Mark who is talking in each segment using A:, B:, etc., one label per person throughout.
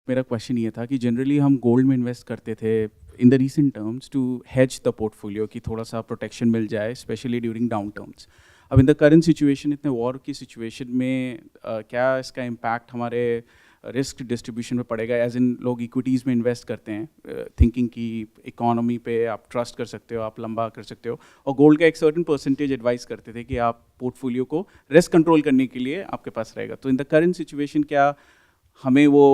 A: मेरा क्वेश्चन ये था कि जनरली हम गोल्ड में इन्वेस्ट करते थे in the recent terms to hedge the portfolio, कि थोड़ा सा प्रोटेक्शन मिल जाए स्पेशली ड्यूरिंग डाउन टर्म्स। अब इन द करंट सिचुएशन, इतने वॉर की सिचुएशन में क्या इसका इम्पैक्ट हमारे रिस्क डिस्ट्रीब्यूशन में पड़ेगा? एज इन लोग इक्विटीज़ में इन्वेस्ट करते हैं थिंकिंग कि इकोनॉमी पे आप ट्रस्ट कर सकते हो, आप लंबा कर सकते हो, और गोल्ड का एक सर्टेन परसेंटेज एडवाइस करते थे कि आप पोर्टफोलियो को रिस्क कंट्रोल करने के लिए आपके पास रहेगा। तो इन द करंट सिचुएशन क्या हमें वो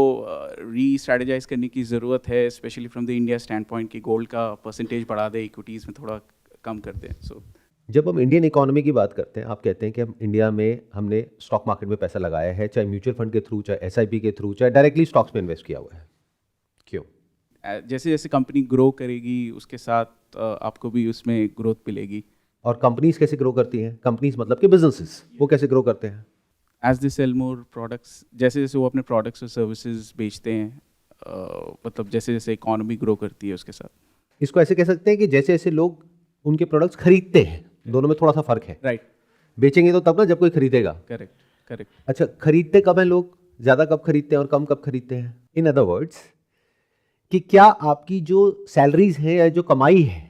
A: री स्ट्रेटेजाइज करने की ज़रूरत है, specially from the India stand point, कि गोल्ड का परसेंटेज बढ़ा दे, इक्विटीज़ में थोड़ा कम कर दें? सो
B: जब हम इंडियन इकोनॉमी की बात करते हैं, आप कहते हैं कि हम इंडिया में हमने स्टॉक मार्केट में पैसा लगाया है, चाहे म्यूचुअल फंड के थ्रू, चाहे एसआईपी के थ्रू, चाहे डायरेक्टली स्टॉक्स में इन्वेस्ट किया हुआ है। क्यों?
A: जैसे जैसे कंपनी ग्रो करेगी उसके साथ आपको भी उसमें ग्रोथ मिलेगी।
B: और कंपनीज कैसे ग्रो करती हैं? कंपनीज मतलब कि बिजनेसेस, वो कैसे ग्रो करते हैं?
A: As they sell more products, जैसे जैसे वो अपने प्रोडक्ट्स और सर्विसेज बेचते हैं, मतलब जैसे जैसे इकोनॉमी ग्रो करती है उसके साथ।
B: इसको ऐसे कह सकते हैं कि जैसे जैसे लोग उनके प्रोडक्ट्स खरीदते हैं, दोनों में थोड़ा सा फर्क है।
A: राइट।
B: बेचेंगे तो तब ना जब कोई खरीदेगा।
A: Correct correct.
B: अच्छा, खरीदते कब हैं लोग? ज़्यादा कब खरीदते हैं और कम कब खरीदते हैं? इन अदर वर्ड्स, कि क्या आपकी जो सैलरीज है या जो कमाई है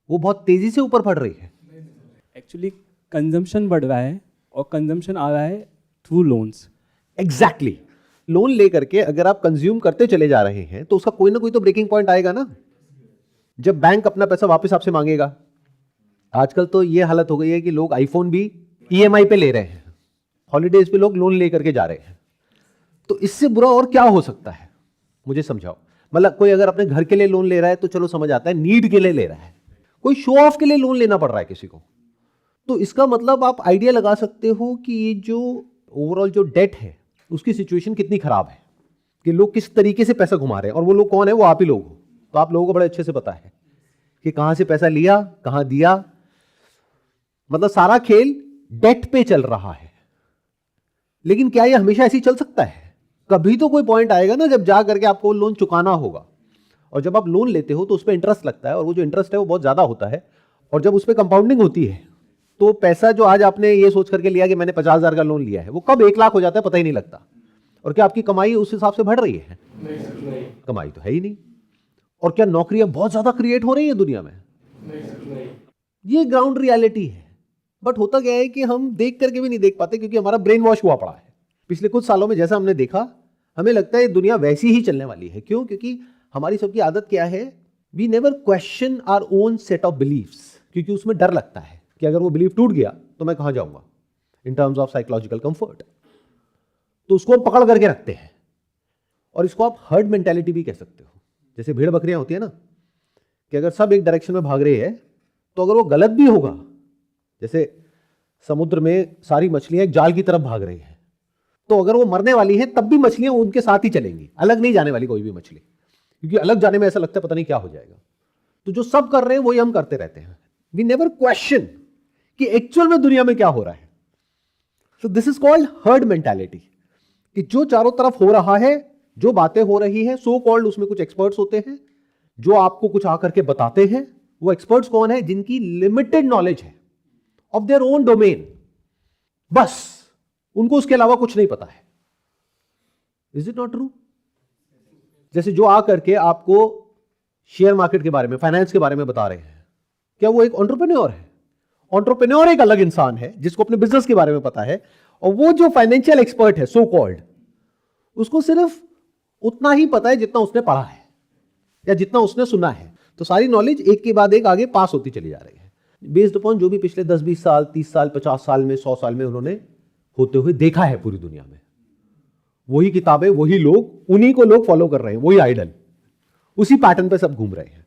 B: वो बहुत तेज़ी से ऊपर बढ़ रही है?
C: एक्चुअली कंजम्पशन बढ़ रहा है और कंजम्पशन आ रहा है थ्रू लोन्स।
B: एग्जैक्टली। लोन लेकर के अगर आप कंज्यूम करते चले जा रहे हैं तो उसका कोई ना कोई तो ब्रेकिंग पॉइंट आएगा ना, जब बैंक अपना पैसा वापस आपसे मांगेगा। आजकल तो ये हालत हो गई है कि लोग आईफोन भी ईएमआई पे ले रहे हैं, हॉलीडेज पे लोग लोन लेकर के जा रहे हैं। तो इससे बुरा और क्या हो सकता है? मुझे समझाओ। मतलब कोई अगर अपने घर के लिए लोन ले रहा है तो चलो समझ आता है, नीड के लिए ले रहा है। कोई शो ऑफ के लिए लोन लेना पड़ रहा है किसी को, तो इसका मतलब आप आइडिया लगा सकते हो कि ये जो ओवरऑल जो डेट है उसकी सिचुएशन कितनी खराब है, कि लोग किस तरीके से पैसा घुमा रहे हैं। और वो लोग कौन है? वो आप ही लोग हो। तो आप लोगों को बड़े अच्छे से पता है कि कहां से पैसा लिया, कहां दिया। मतलब सारा खेल डेट पे चल रहा है। लेकिन क्या ये हमेशा ऐसे ही चल सकता है? कभी तो कोई पॉइंट आएगा ना जब जा करके आपको लोन चुकाना होगा। और जब आप लोन लेते हो तो उस पर इंटरेस्ट लगता है, और वो जो इंटरेस्ट है वो बहुत ज्यादा होता है। और जब उस पर कंपाउंडिंग होती है तो पैसा जो आज आपने ये सोच करके लिया कि मैंने 50,000 का लोन लिया है, वो कब 1 लाख हो जाता है पता ही नहीं लगता। और क्या आपकी कमाई उस हिसाब से बढ़ रही है? नहीं। कमाई तो है ही नहीं। और क्या नौकरियां बहुत ज्यादा क्रिएट हो रही है दुनिया में? नहीं। ये ग्राउंड रियलिटी है। बट होता क्या है कि हम देख करके भी नहीं देख पाते, क्योंकि हमारा ब्रेन वॉश हुआ पड़ा है। पिछले कुछ सालों में जैसा हमने देखा, हमें लगता है दुनिया वैसी ही चलने वाली है। क्यों? क्योंकि हमारी सबकी आदत क्या है? We never question our own set of beliefs, क्योंकि उसमें डर लगता है कि अगर वो बिलीफ टूट गया तो मैं कहां जाऊंगा in terms of psychological comfort. तो उसको हम पकड़ करके रखते हैं। और इसको आप हर्ड मेंटालिटी भी कह सकते हो। जैसे भेड़ बकरियां होती है ना, कि अगर सब एक डायरेक्शन में भाग रहे हैं तो अगर वो गलत भी होगा, जैसे समुद्र में सारी मछलियां एक जाल की तरफ भाग रही हैं, तो अगर वो मरने वाली हैं तब भी मछलियां उनके साथ ही चलेंगी, अलग नहीं जाने वाली कोई भी मछली, क्योंकि अलग जाने में ऐसा लगता है पता नहीं क्या हो जाएगा। तो जो सब कर रहे हैं वही हम करते रहते हैं। वी नेवर क्वेश्चन कि एक्चुअल में दुनिया में क्या हो रहा है। So this is called herd mentality, कि जो चारों तरफ हो रहा है, जो बातें हो रही है, सो कॉल्ड उसमें कुछ एक्सपर्ट्स होते हैं जो आपको कुछ आकर के बताते हैं। वो एक्सपर्ट्स कौन है? जिनकी लिमिटेड नॉलेज है ऑफ देयर ओन डोमेन, बस उनको उसके अलावा कुछ नहीं पता है। Is it not true? जैसे जो आकर के आपको शेयर मार्केट के बारे में, फाइनेंस के बारे में बता रहे हैं, क्या वो एक एंटरप्रेन्योर है? एंटरप्रेन्योर एक अलग इंसान है जिसको अपने बिजनेस के बारे में पता है, और वो जो फाइनेंशियल एक्सपर्ट है सो कॉल्ड, उसको सिर्फ उतना ही पता है जितना उसने पढ़ा है या जितना उसने सुना है। तो सारी नॉलेज एक के बाद एक आगे पास होती चली जा रही है, बेस्ड अपॉन जो भी पिछले 10-20 साल, 30 साल, 50 साल में, 100 साल में उन्होंने होते हुए देखा है पूरी दुनिया में। वही किताबें, वही लोग, उन्हीं को लोग फॉलो कर रहे हैं, वही आइडल, उसी पैटर्न पे सब घूम रहे हैं।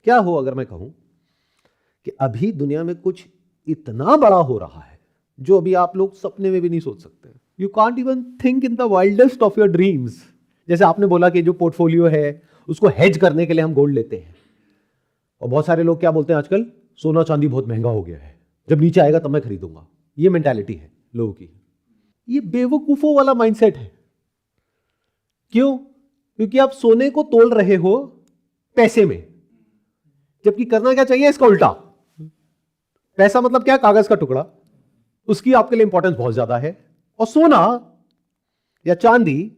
B: क्या हो अगर मैं कहूं कि अभी दुनिया में कुछ इतना बड़ा हो रहा है जो अभी आप लोग सपने में भी नहीं सोच सकते। You can't even think in the wildest of your dreams. जैसे आपने बोला कि जो पोर्टफोलियो है उसको हेज करने के लिए हम गोल्ड लेते हैं, और बहुत सारे लोग क्या बोलते हैं आजकल? सोना चांदी बहुत महंगा हो गया है, जब नीचे आएगा तब मैं खरीदूंगा। ये मेंटालिटी है लोगों की। ये बेवकूफों वाला माइंडसेट है। क्यों? क्योंकि आप सोने को तोल रहे हो पैसे में, जबकि करना क्या चाहिए इसका उल्टा। पैसा मतलब क्या? कागज का टुकड़ा, उसकी आपके लिए इंपॉर्टेंस बहुत ज्यादा है। और सोना या चांदी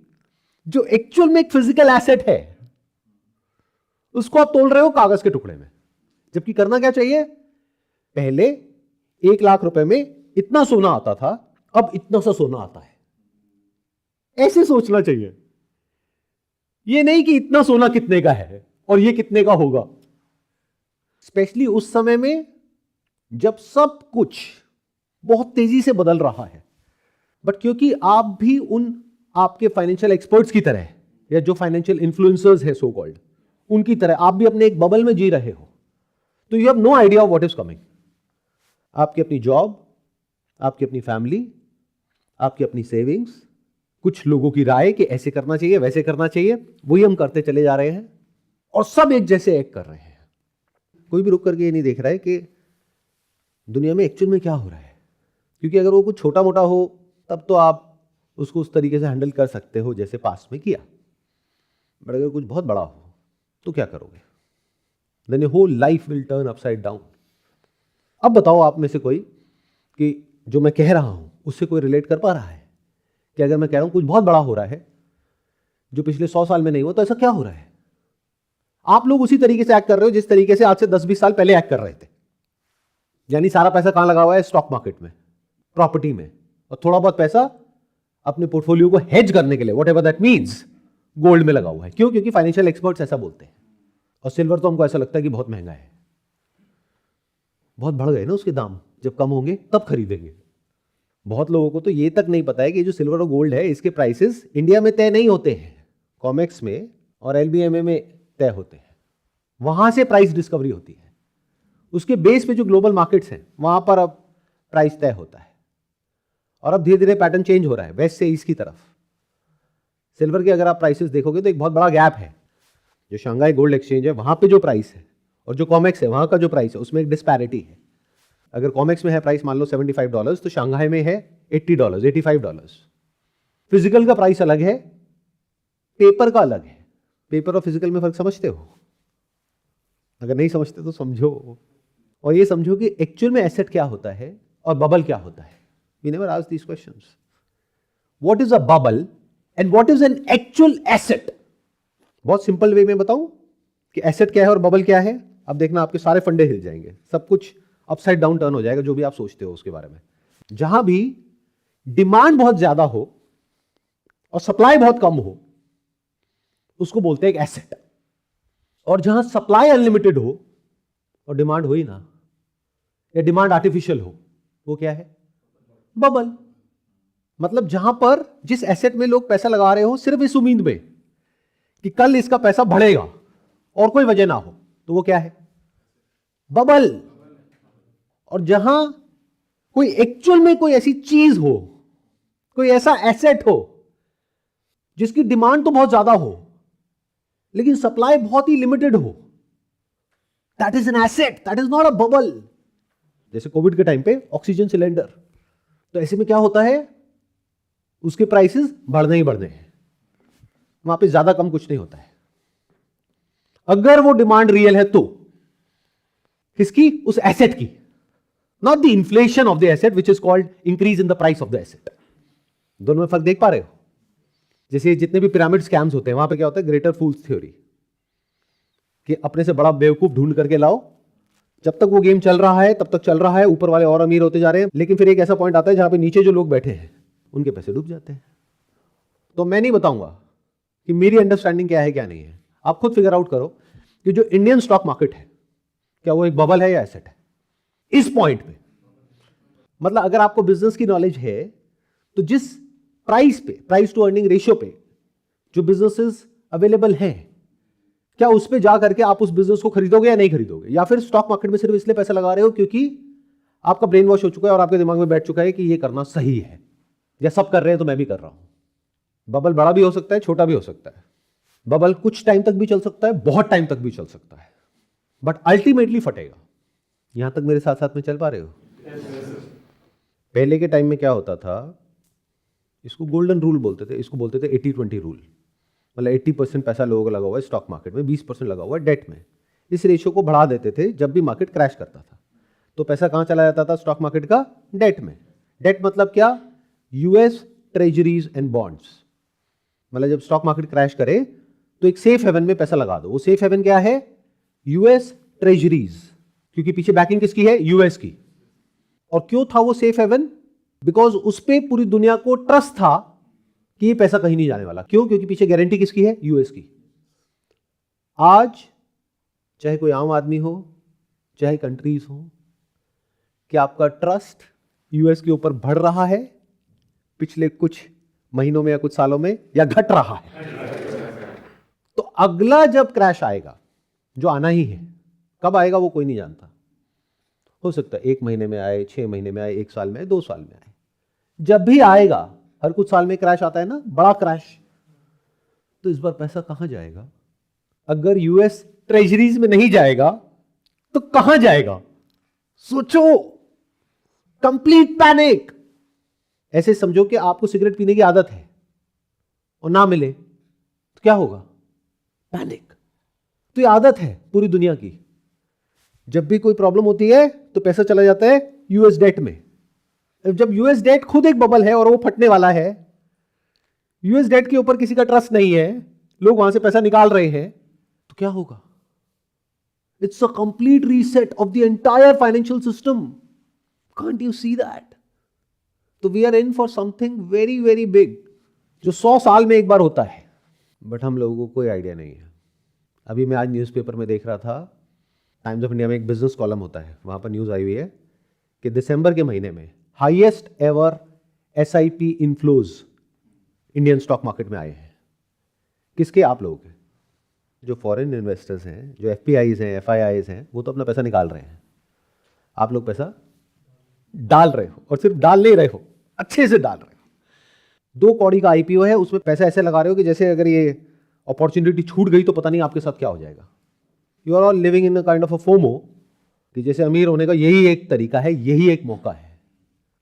B: जो एक्चुअल में एक फिजिकल एसेट है उसको आप तोल रहे हो कागज के टुकड़े में। जबकि करना क्या चाहिए, पहले 1 लाख रुपए में इतना सोना आता था, अब इतना सा सोना आता है। ऐसे सोचना चाहिए, ये नहीं कि इतना सोना कितने का है और ये कितने का होगा। स्पेशली उस समय में जब सब कुछ बहुत तेजी से बदल रहा है। बट क्योंकि आप भी उन आपके फाइनेंशियल एक्सपर्ट्स की तरह या जो फाइनेंशियल इन्फ्लुएंसर्स है सो कॉल्ड, उनकी तरह आप भी अपने एक बबल में जी रहे हो, तो you have no idea of what is coming. आपकी अपनी जॉब, आपकी अपनी फैमिली, आपकी अपनी सेविंग्स, कुछ लोगों की राय कि ऐसे करना चाहिए वैसे करना चाहिए, वही हम करते चले जा रहे हैं और सब एक जैसे एक्ट कर रहे हैं। कोई भी रुक करके ये नहीं देख रहा है कि दुनिया में एक्चुअल में क्या हो रहा है। क्योंकि अगर वो कुछ छोटा मोटा हो तब तो आप उसको उस तरीके से हैंडल कर सकते हो जैसे पास्ट में किया, बट अगर कुछ बहुत बड़ा हो तो क्या करोगे? Then your whole life will turn upside down. अब बताओ आप में से कोई कि जो मैं कह रहा हूं उससे कोई रिलेट कर पा रहा है कि अगर मैं कह रहा हूं कुछ बहुत बड़ा हो रहा है जो पिछले 100 साल में नहीं हुआ, तो ऐसा क्या हो रहा है? आप लोग उसी तरीके से एक्ट कर रहे हो जिस तरीके से आज से 10-20 साल पहले एक्ट कर रहे थे। यानी सारा पैसा कहां लगा हुआ है? स्टॉक मार्केट में, प्रॉपर्टी में, और थोड़ा बहुत पैसा अपने पोर्टफोलियो को हेज करने के लिए, व्हाटएवर दैट मींस, गोल्ड में लगा हुआ है। क्यों? क्योंकि फाइनेंशियल एक्सपर्ट्स ऐसा बोलते हैं। और सिल्वर तो हमको ऐसा लगता है कि बहुत महंगा है, बहुत बढ़ गए ना उसके दाम, जब कम होंगे तब खरीदेंगे। बहुत लोगों को तो ये तक नहीं पता है कि जो सिल्वर और गोल्ड है इसके प्राइसेस इंडिया में तय नहीं होते हैं, कॉमेक्स में और एलबीएमए में तय होते हैं। वहां से प्राइस डिस्कवरी होती है, उसके बेस पे जो ग्लोबल मार्केट्स हैं वहां पर अब प्राइस तय होता है। और अब धीरे धीरे पैटर्न चेंज हो रहा है वेस्ट से ईस्ट की तरफ। सिल्वर के अगर आप प्राइसेस देखोगे तो एक बहुत बड़ा गैप है। जो शंघाई गोल्ड एक्सचेंज है वहां पे जो प्राइस है और जो कॉमेक्स है वहां का जो प्राइस है उसमें एक डिस्पैरिटी है। अगर कॉमेक्स में है प्राइस मान लो $75 तो शंघाई में है $80, $85। फिजिकल का प्राइस अलग है, पेपर का अलग है। पेपर और फिजिकल में फर्क समझते हो? अगर नहीं समझते तो समझो, और ये समझो कि एक्चुअल में एसेट क्या होता है और बबल क्या होता है। We never ask these questions. What is a bubble and what is an actual asset? बहुत सिंपल वे में बताऊं कि एसेट क्या है और बबल क्या है। अब देखना आपके सारे फंडे हिल जाएंगे, सब कुछ अपसाइड डाउन टर्न हो जाएगा जो भी आप सोचते हो उसके बारे में। जहां भी डिमांड बहुत ज्यादा हो और सप्लाई बहुत कम हो उसको बोलते हैं एक एसेट। और जहां सप्लाई अनलिमिटेड हो और डिमांड हो ही ना, या डिमांड आर्टिफिशियल हो, वो क्या है? बबल। मतलब जहां पर जिस एसेट में लोग पैसा लगा रहे हो सिर्फ इस उम्मीद में कि कल इसका पैसा बढ़ेगा और कोई वजह ना हो, तो वो क्या है? बबल। और जहां कोई एक्चुअल में कोई ऐसी चीज हो, कोई ऐसा एसेट हो जिसकी डिमांड तो बहुत ज्यादा हो लेकिन सप्लाई बहुत ही लिमिटेड हो, that is an asset, that is not a bubble. जैसे कोविड के टाइम पे ऑक्सीजन सिलेंडर, तो ऐसे में क्या होता है? उसके प्राइसेस बढ़ने ही बढ़ने हैं, वहां पे ज्यादा कम कुछ नहीं होता है। अगर वो डिमांड रियल है तो किसकी? उस एसेट की, not the inflation of the asset which is called increase in the price of the asset. दोनों में फर्क देख पा रहे हो? जैसे जितने भी पिरामिड स्कैम्स होते हैं वहां पे क्या होता है? ग्रेटर फूल्स थ्योरी, कि अपने से बड़ा बेवकूफ ढूंढ करके लाओ, जब तक वो गेम चल रहा है तब तक चल रहा है, ऊपर वाले और अमीर होते जा रहे हैं, लेकिन फिर एक ऐसा पॉइंट आता है जहां पे नीचे जो लोग बैठे हैं उनके पैसे डूब जाते हैं। तो मैं नहीं बताऊंगा कि मेरी अंडरस्टैंडिंग क्या है क्या नहीं है, आप खुद फिगर आउट करो कि जो इंडियन स्टॉक मार्केट है क्या वो एक बबल है या एसेट है इस पॉइंट पे। मतलब अगर आपको बिजनेस की नॉलेज है तो जिस प्राइस पे, प्राइस टू अर्निंग रेशियो पे जो बिजनेसेस अवेलेबल हैं, क्या उस पे जा करके आप उस बिजनेस को खरीदोगे या नहीं खरीदोगे? या फिर स्टॉक मार्केट में सिर्फ इसलिए पैसा लगा रहे हो क्योंकि आपका ब्रेन वॉश हो चुका है और आपके दिमाग में बैठ चुका है कि ये करना सही है, या सब कर रहे हैं तो मैं भी कर रहा हूं। बबल बड़ा भी हो सकता है, छोटा भी हो सकता है। बबल कुछ टाइम तक भी चल सकता है, बहुत टाइम तक भी चल सकता है, बट अल्टीमेटली फटेगा। यहां तक मेरे साथ साथ में चल पा रहे हो? पहले के टाइम में क्या होता था, इसको गोल्डन रूल बोलते थे, इसको बोलते थे 80-20 रूल। मतलब 80% पैसा लोगों का लगा हुआ है स्टॉक मार्केट में, 20% लगा हुआ है डेट में। इस रेशियो को बढ़ा देते थे जब भी मार्केट क्रैश करता था, तो पैसा कहां चला जाता था स्टॉक मार्केट का? डेट में। डेट मतलब क्या? US treasuries and bonds. मतलब जब स्टॉक मार्केट क्रैश करे तो एक सेफ हेवन में पैसा लगा दो। वो सेफ हेवन क्या है? यूएस ट्रेजरीज, क्योंकि पीछे बैकिंग किसकी है? यूएस की। और क्यों था वो सेफ हेवन? बिकॉज उस पे पूरी दुनिया को ट्रस्ट था कि ये पैसा कहीं नहीं जाने वाला। क्यों? क्योंकि पीछे गारंटी किसकी है? यूएस की। आज चाहे कोई आम आदमी हो, चाहे कंट्रीज हो, क्या आपका ट्रस्ट यूएस के ऊपर बढ़ रहा है पिछले कुछ महीनों में या कुछ सालों में, या घट रहा है? तो अगला जब क्रैश आएगा, जो आना ही है, कब आएगा वो कोई नहीं जानता। हो सकता है 1 महीने में आए, 6 महीने में आए, 1 साल में आए, 2 साल में आए। जब भी आएगा, हर कुछ साल में क्रैश आता है ना, बड़ा क्रैश, तो इस बार पैसा कहां जाएगा? अगर यूएस ट्रेजरीज में नहीं जाएगा तो कहां जाएगा? सोचो, कंप्लीट पैनिक। ऐसे समझो कि आपको सिगरेट पीने की आदत है और ना मिले तो क्या होगा? पैनिक। तो ये आदत है पूरी दुनिया की। जब भी कोई प्रॉब्लम होती है तो पैसा चला जाता है यूएस डेट में। जब यूएस डेट खुद एक बबल है और वो फटने वाला है, यूएस डेट के ऊपर किसी का ट्रस्ट नहीं है, लोग वहां से पैसा निकाल रहे हैं, तो क्या होगा? It's a complete reset of the entire financial system. Can't you see that? तो we are in for something very very big, जो 100 साल में एक बार होता है, बट हम लोगों को कोई आइडिया नहीं है। अभी मैं आज न्यूज़पेपर में देख रहा था, टाइम्स ऑफ इंडिया में एक बिजनेस कॉलम होता है, वहां पर न्यूज़ आई हुई है कि दिसंबर के महीने में highest ever SIP inflows Indian stock market में आए हैं। किसके? आप लोगों के। जो फॉरेन इन्वेस्टर्स हैं, जो एफपीआईज हैं, एफआईआईज हैं, वो तो अपना पैसा निकाल रहे हैं। आप लोग पैसा डाल रहे हो, और सिर्फ डाल नहीं रहे हो, अच्छे से डाल रहे हो। 2 कौड़ी का आईपीओ है, उसमें पैसा ऐसे लगा रहे हो कि जैसे अगर ये अपॉर्चुनिटी छूट गई तो पता नहीं आपके साथ क्या हो जाएगा। You are all living in a kind of a FOMO, कि जैसे अमीर होने का यही एक तरीका है, यही एक मौका है।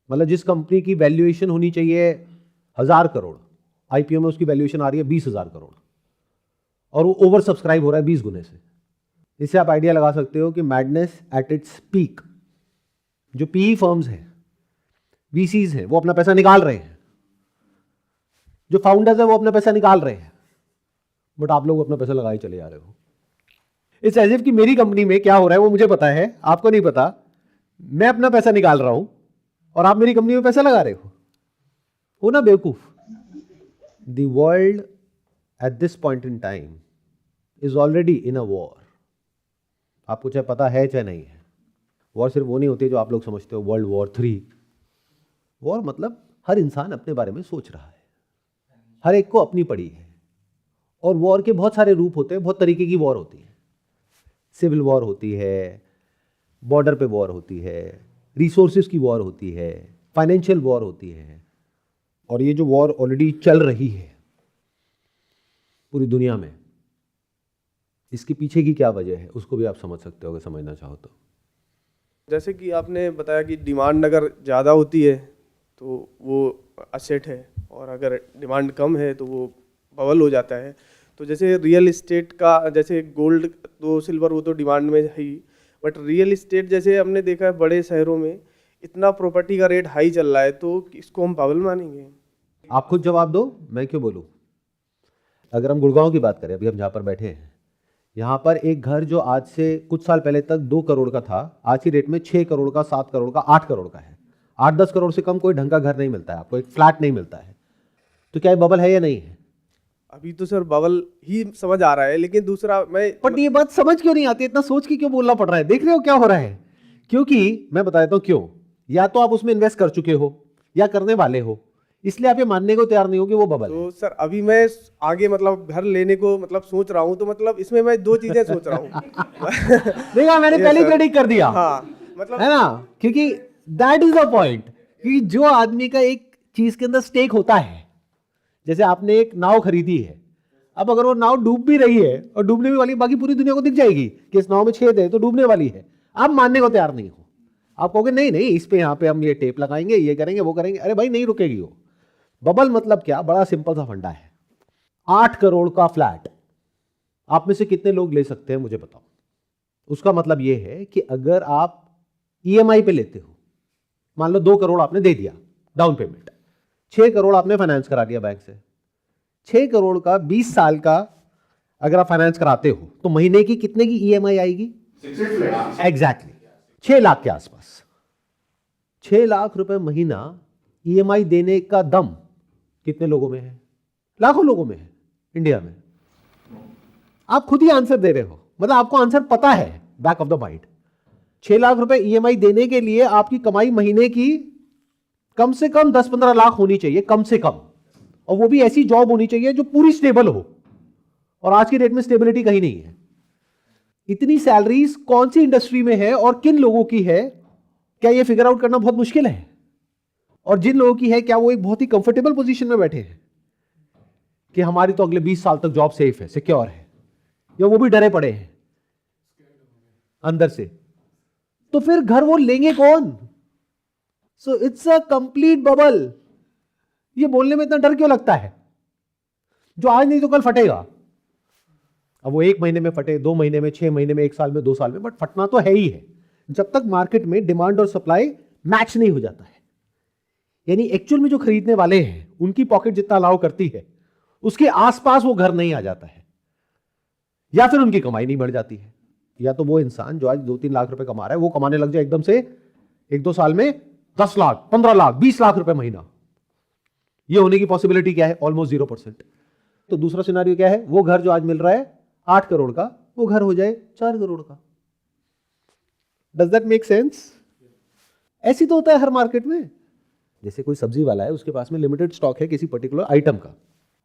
B: मतलब जिस कंपनी की वैल्यूएशन होनी चाहिए 1000 करोड़, आईपीओ में उसकी वैल्यूएशन आ रही है 20,000 करोड़, और वो ओवर सब्सक्राइब हो रहा है 20 गुने से। इससे आप आइडिया लगा सकते हो कि मैडनेस एट इट्स पीक। जो पीई फर्म्स हैं, वीसीज हैं, वो अपना पैसा निकाल रहे हैं, जो फाउंडर्स हैं वो अपना पैसा निकाल रहे हैं, बट आप लोग अपना पैसा लगाए चले जा रहे हो। इट्स एज इफ कि मेरी कंपनी में क्या हो रहा है वो मुझे पता है, आपको नहीं पता। मैं अपना पैसा निकाल रहा हूं और आप मेरी कंपनी में पैसा लगा रहे हो ना बेवकूफ। The world at this point in time is already in a war. आपको चाहे पता है चाहे नहीं है। वॉर सिर्फ वो नहीं होती है जो आप लोग समझते हो, वर्ल्ड वॉर 3। वॉर मतलब हर इंसान अपने बारे में सोच रहा है, हर एक को अपनी पड़ी है। और वॉर के बहुत सारे रूप होते हैं, बहुत तरीके की वॉर होती है। सिविल वॉर होती है, बॉर्डर पे वॉर होती है, रिसोर्सेज की वॉर होती है, फाइनेंशियल वॉर होती है। और ये जो वॉर ऑलरेडी चल रही है पूरी दुनिया में, इसके पीछे की क्या वजह है उसको भी आप समझ सकते हो अगर समझना चाहो तो।
D: जैसे कि आपने बताया कि डिमांड अगर ज़्यादा होती है तो वो असेट है, और अगर डिमांड कम है तो वो बबल हो जाता है। तो जैसे रियल इस्टेट का, जैसे गोल्ड तो सिल्वर वो तो डिमांड में है ही, बट रियल इस्टेट जैसे हमने देखा है बड़े शहरों में इतना प्रॉपर्टी का रेट हाई चल रहा है, तो इसको हम बबल मानेंगे?
B: आप खुद जवाब दो, मैं क्यों बोलूं। अगर हम गुड़गांव की बात करें, अभी हम जहाँ पर बैठे हैं, यहाँ पर एक घर जो आज से कुछ साल पहले तक 2 करोड़ का था, आज की रेट में 6 करोड़ का, 7 करोड़ का, 8 करोड़ का है। 8-10 करोड़ से कम कोई ढंग का घर नहीं मिलता है आपको, एक फ्लैट नहीं मिलता है। तो क्या ये बबल है या नहीं है?
D: अभी तो सर बबल ही समझ आ रहा है, लेकिन दूसरा मैं
B: बट ये बात समझ क्यों नहीं आती? इतना सोच के क्यों बोलना पड़ रहा है? देख रहे हो क्या हो रहा है? क्योंकि मैं बता देता हूं क्यों। या तो आप उसमें इन्वेस्ट कर चुके हो या करने वाले हो, इसलिए आप ये मानने को तैयार नहीं हो कि वो बबल है।
D: तो सर अभी मैं आगे मतलब घर लेने को मतलब सोच रहा हूँ, तो मतलब इसमें मैं 2 चीजें सोच रहा हूँ।
B: देखा, मैंने
D: ये
B: पहले
D: सर।
B: प्रेडिक्ट कर दिया।
D: हाँ, मतलब
B: है ना, क्योंकि दैट इज द पॉइंट कि जो आदमी का एक चीज के अंदर स्टेक होता है, जैसे आपने एक नाव खरीदी है, अब अगर वो नाव डूब भी रही है और डूबने भी वाली है, बाकी पूरी दुनिया को दिख जाएगी कि इस नाव में छेद है तो डूबने वाली है, आप मानने को तैयार नहीं हो। आप कहोगे नहीं नहीं, इस पे यहाँ पे हम ये टेप लगाएंगे, ये करेंगे, वो करेंगे। अरे भाई नहीं रुकेगी वो। बबल मतलब क्या? बड़ा सिंपल सा फंडा है। 8 करोड़ का फ्लैट आप में से कितने लोग ले सकते हैं मुझे बताओ। उसका मतलब ये है कि अगर आप ईएमआई पे लेते हो, मान लो 2 करोड़ आपने दे दिया डाउन पेमेंट, 6 करोड़ आपने फाइनेंस करा दिया बैंक से, 6 करोड़ का 20 साल का अगर आप फाइनेंस कराते हो तो महीने की कितने की ईएमआई आएगी? एग्जैक्टली 6 लाख के आसपास। 6 लाख रुपए महीना ईएमआई देने का दम कितने लोगों में है? लाखों लोगों में है इंडिया में। आप खुद ही आंसर दे रहे हो, मतलब आपको आंसर पता है back of the mind. 6 lakh रुपए ईएमआई देने के लिए आपकी कमाई महीने की कम से कम 10-15 लाख होनी चाहिए, कम से कम, और वो भी ऐसी जॉब होनी चाहिए जो पूरी स्टेबल हो, और आज की डेट में स्टेबिलिटी कहीं नहीं है। इतनी सैलरीज कौन सी इंडस्ट्री में है और किन लोगों की है, क्या यह फिगर आउट करना बहुत मुश्किल है? और जिन लोगों की है, क्या वो एक बहुत ही कंफर्टेबल पोजीशन में बैठे हैं कि हमारी तो अगले 20 साल तक जॉब सेफ है, सिक्योर है, या वो भी डरे पड़े हैं अंदर से? तो फिर घर वो लेंगे कौन? So it's a complete bubble. ये बोलने में इतना डर क्यों लगता है? जो आज नहीं तो कल फटेगा। अब वो 1 महीने में फटे, 2 महीने में, 6 महीने में, 1 साल में, 2 साल में, बट फटना तो है ही है जब तक मार्केट में डिमांड और सप्लाई मैच नहीं हो जाता है। यानी एक्चुअल में जो खरीदने वाले हैं उनकी पॉकेट जितना अलाउ करती है उसके आसपास वो घर नहीं आ जाता है, या फिर उनकी कमाई नहीं बढ़ जाती है। या तो वो इंसान जो आज 2-3 लाख रुपए कमा रहा है वो कमाने लग जाए एकदम से 1-2 साल में 10 लाख, 15 लाख, 20 लाख रुपए महीना। ये होने की पॉसिबिलिटी क्या है? ऑलमोस्ट 0%। तो दूसरा सिनेरियो क्या है? वो घर जो आज मिल रहा है 8 करोड़ का, वो घर हो जाए 4 करोड़ का। Does that make sense? ऐसी तो होता है हर मार्केट में। जैसे कोई सब्जी वाला है, उसके पास में लिमिटेड स्टॉक है किसी पर्टिकुलर आइटम का।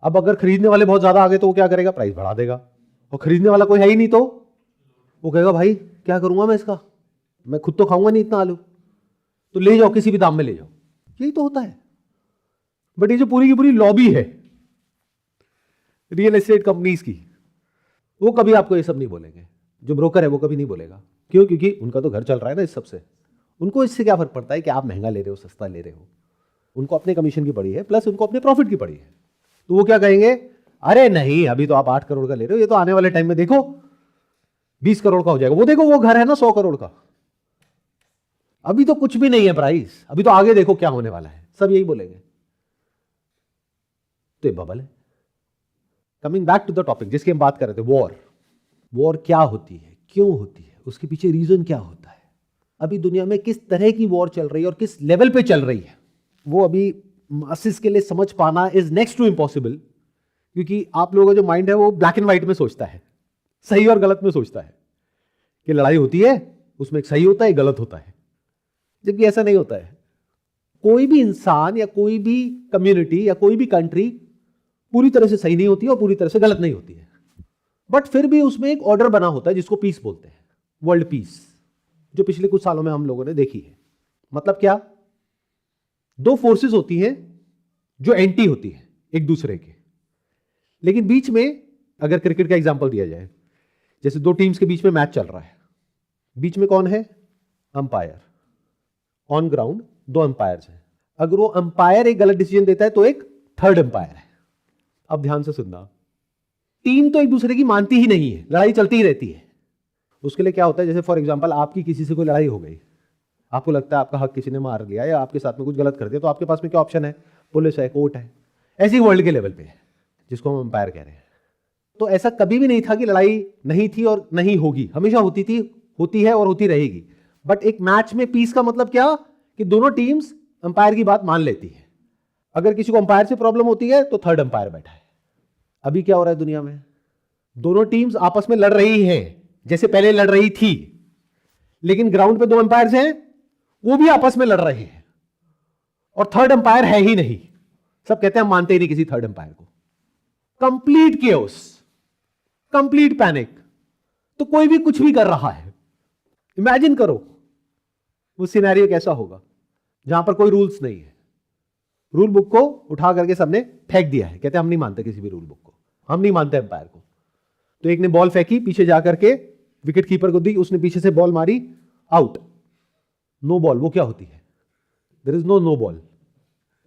B: अब अगर खरीदने वाले बहुत ज्यादा आ गए तो वो क्या करेगा? प्राइस बढ़ा देगा। और खरीदने वाला कोई है ही नहीं तो वो कहेगा भाई क्या करूंगा मैं इसका, मैं खुद तो खाऊंगा नहीं इतना आलू, तो ले जाओ, किसी भी दाम में ले जाओ। यही तो होता है। बट ये जो पूरी की पूरी लॉबी है रियल एस्टेट कंपनीज की, वो कभी आपको ये सब नहीं बोलेंगे। जो ब्रोकर है वो कभी नहीं बोलेगा। क्यों? क्योंकि उनका तो घर चल रहा है ना इस सबसे। उनको इससे क्या फर्क पड़ता है कि आप महंगा ले रहे हो, सस्ता ले रहे हो? उनको अपने कमीशन की पड़ी है, प्लस उनको अपने प्रॉफिट की पड़ी है। तो वो क्या कहेंगे? अरे नहीं, अभी तो आप 8 करोड़ का ले रहे हो, ये तो आने वाले टाइम में देखो 20 करोड़ का हो जाएगा। वो देखो वो घर है ना 100 करोड़ का, अभी तो कुछ भी नहीं है प्राइस, अभी तो आगे देखो क्या होने वाला है। सब यही बोलेंगे। तो ये बबल है। Coming back to the topic जिसकी हम बात कर रहे थे, वॉर। वॉर क्या होती है, क्यों होती है, उसके पीछे रीजन क्या होता है, अभी दुनिया में किस तरह की वॉर चल रही है और किस लेवल पे चल रही है, वो अभी मासेस के लिए समझ पाना इज नेक्स्ट टू इम्पॉसिबल। क्योंकि आप लोगों का जो माइंड है वो ब्लैक एंड व्हाइट में सोचता है, सही और गलत में सोचता है कि लड़ाई होती है उसमें एक सही होता है, एक गलत होता है, जबकि ऐसा नहीं होता है। कोई भी इंसान या कोई भी कम्युनिटी या कोई भी कंट्री पूरी तरह से सही नहीं होती है और पूरी तरह से गलत नहीं होती है, बट फिर भी उसमें एक ऑर्डर बना होता है जिसको पीस बोलते हैं, वर्ल्ड पीस, जो पिछले कुछ सालों में हम लोगों ने देखी है। मतलब क्या? 2 फोर्सेस होती हैं जो एंटी होती है एक दूसरे के, लेकिन बीच में, अगर क्रिकेट का एग्जांपल दिया जाए, जैसे 2 टीम्स के बीच में मैच चल रहा है, बीच में कौन है? अंपायर। ऑन ग्राउंड 2 अंपायर्स हैं। अगर वो अंपायर एक गलत डिसीजन देता है तो एक थर्ड अंपायर है। अब ध्यान से सुनना, टीम तो एक दूसरे की मानती ही नहीं है, लड़ाई चलती ही रहती है। उसके लिए क्या होता है? जैसे फॉर एग्जांपल आपकी किसी से कोई लड़ाई हो गई, आपको लगता है आपका हक किसी ने मार लिया या आपके साथ में कुछ गलत कर दिया, तो आपके पास में क्या ऑप्शन है? पुलिस है, कोर्ट है। ऐसी वर्ल्ड के लेवल पे है जिसको हम अंपायर कह रहे हैं। तो ऐसा कभी भी नहीं था कि लड़ाई नहीं थी और नहीं होगी, हमेशा होती थी, होती है और होती रहेगी। बट एक मैच में पीस का मतलब क्या? कि दोनों टीम्स अंपायर की बात मान लेती है। अगर किसी को अंपायर से प्रॉब्लम होती है तो थर्ड अंपायर बैठा है। अभी क्या हो रहा है दुनिया में? दोनों टीम्स आपस में लड़ रही हैं जैसे पहले लड़ रही थी, लेकिन ग्राउंड पे 2 अंपायर्स हैं, वो भी आपस में लड़ रहे हैं और थर्ड अंपायर है ही नहीं। सब कहते हैं हम मानते ही नहीं किसी थर्ड अंपायर को। Complete chaos, complete panic. तो कोई भी कुछ भी कर रहा है। इमेजिन करो वो सिनेरियो कैसा होगा जहां पर कोई रूल्स नहीं है। रूल बुक को उठा करके सबने फेंक दिया है, कहते हैं हम नहीं मानते किसी भी रूल बुक को, हम नहीं मानते अंपायर को। तो एक ने बॉल फेंकी, पीछे जाकर के विकेट कीपर को दी, उसने पीछे से बॉल मारी, आउट, नो बॉल। वो क्या होती है? There is no ball,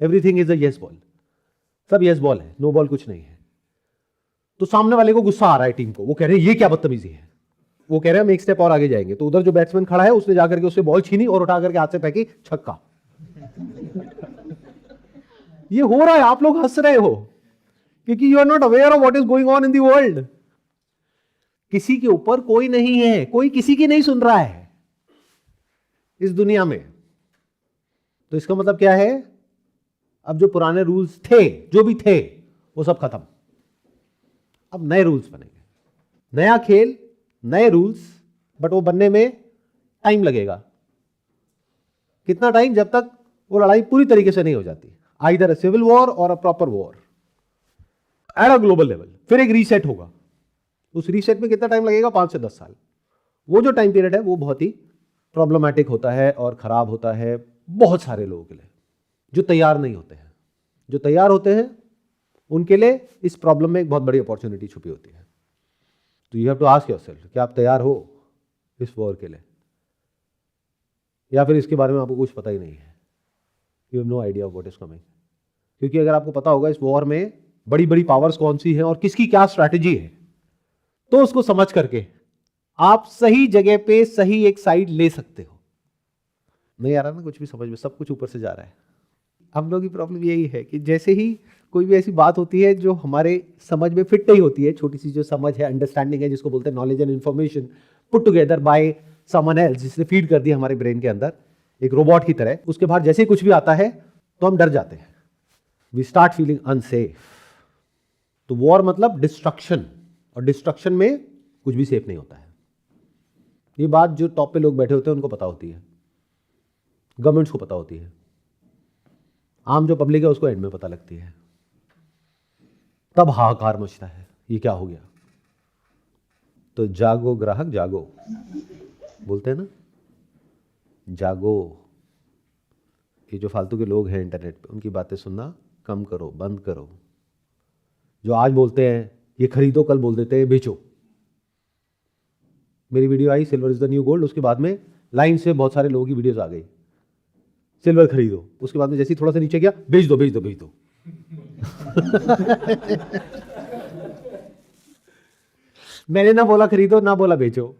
B: everything is a yes ball. सब यस बॉल है, नो बॉल कुछ नहीं है। तो सामने वाले को गुस्सा आ रहा है टीम को, वो कह रहे हैं ये क्या बदतमीजी है। वो कह रहे हैं हम एक स्टेप और आगे जाएंगे। तो उधर जो बैट्समैन खड़ा है उसने जाकर के उससे बॉल छीनी और उठा करके हाथ से फेंकी, छक्का। ये हो रहा है, आप लोग हंस रहे हो। क्योंकि you are not aware of what is going on in the world. किसी के ऊपर कोई नहीं है, कोई किसी की नहीं सुन रहा है इस दुनिया में। तो इसका मतलब क्या है, अब जो पुराने रूल्स थे, जो भी थे, वो सब खत्म। अब नए रूल्स बनेंगे, नया खेल, नए रूल्स, बट वो बनने में टाइम लगेगा। कितना टाइम? जब तक वो लड़ाई पूरी तरीके से नहीं हो जाती, आइदर अ सिविल वॉर और a proper war at a global level. फिर एक रीसेट होगा। उस रीसेट में कितना टाइम लगेगा? 5 से 10 साल। वो जो टाइम पीरियड है वो बहुत ही प्रॉब्लमैटिक होता है और खराब होता है बहुत सारे लोगों के लिए जो तैयार नहीं होते हैं। जो तैयार होते हैं उनके लिए इस प्रॉब्लम में एक बहुत बड़ी अपॉर्चुनिटी छुपी होती है। तो you have to ask yourself, क्या आप तैयार हो इस वॉर के लिए, या फिर इसके बारे में आपको कुछ पता ही नहीं है? You have no idea of what is coming. क्योंकि अगर आपको पता होगा इस वॉर में बड़ी बड़ी पावर्स कौन सी हैं और किसकी क्या स्ट्रैटेजी है, तो उसको समझ करके आप सही जगह पे सही एक साइड ले सकते हो। नहीं आ रहा ना कुछ भी समझ में, सब कुछ ऊपर से जा रहा है। हम लोग की प्रॉब्लम यही है कि जैसे ही कोई भी ऐसी बात होती है जो हमारे समझ में फिट नहीं होती है, छोटी सी जो समझ है, अंडरस्टैंडिंग है, जिसको बोलते हैं knowledge and information put together by someone else, जिसने फीड कर दिया हमारे ब्रेन के अंदर एक रोबोट की तरह, उसके बाहर जैसे ही कुछ भी आता है तो हम डर जाते हैं। We start feeling unsafe. तो वॉर मतलब डिस्ट्रक्शन, और डिस्ट्रक्शन में कुछ भी सेफ नहीं होता है। ये बात जो टॉप पे लोग बैठे होते हैं उनको पता होती है, गवर्नमेंट्स को पता होती है, आम जो पब्लिक है उसको एंड में पता लगती है। तब हाहाकार मचता है, ये क्या हो गया। तो जागो ग्राहक जागो, बोलते हैं ना, जागो। ये जो फालतू के लोग हैं इंटरनेट पे, उनकी बातें सुनना कम करो, बंद करो। जो आज बोलते हैं ये खरीदो, कल बोल देते हैं बेचो। मेरी video I silver is the new gold, उसके बाद में लाइन से बहुत सारे लोगों की वीडियोस आ गई, सिल्वर खरीदो। उसके बाद में जैसे ही थोड़ा सा नीचे गया, बेच दो बेच दो बेच दो। मैंने ना बोला खरीदो, ना बोला बेचो,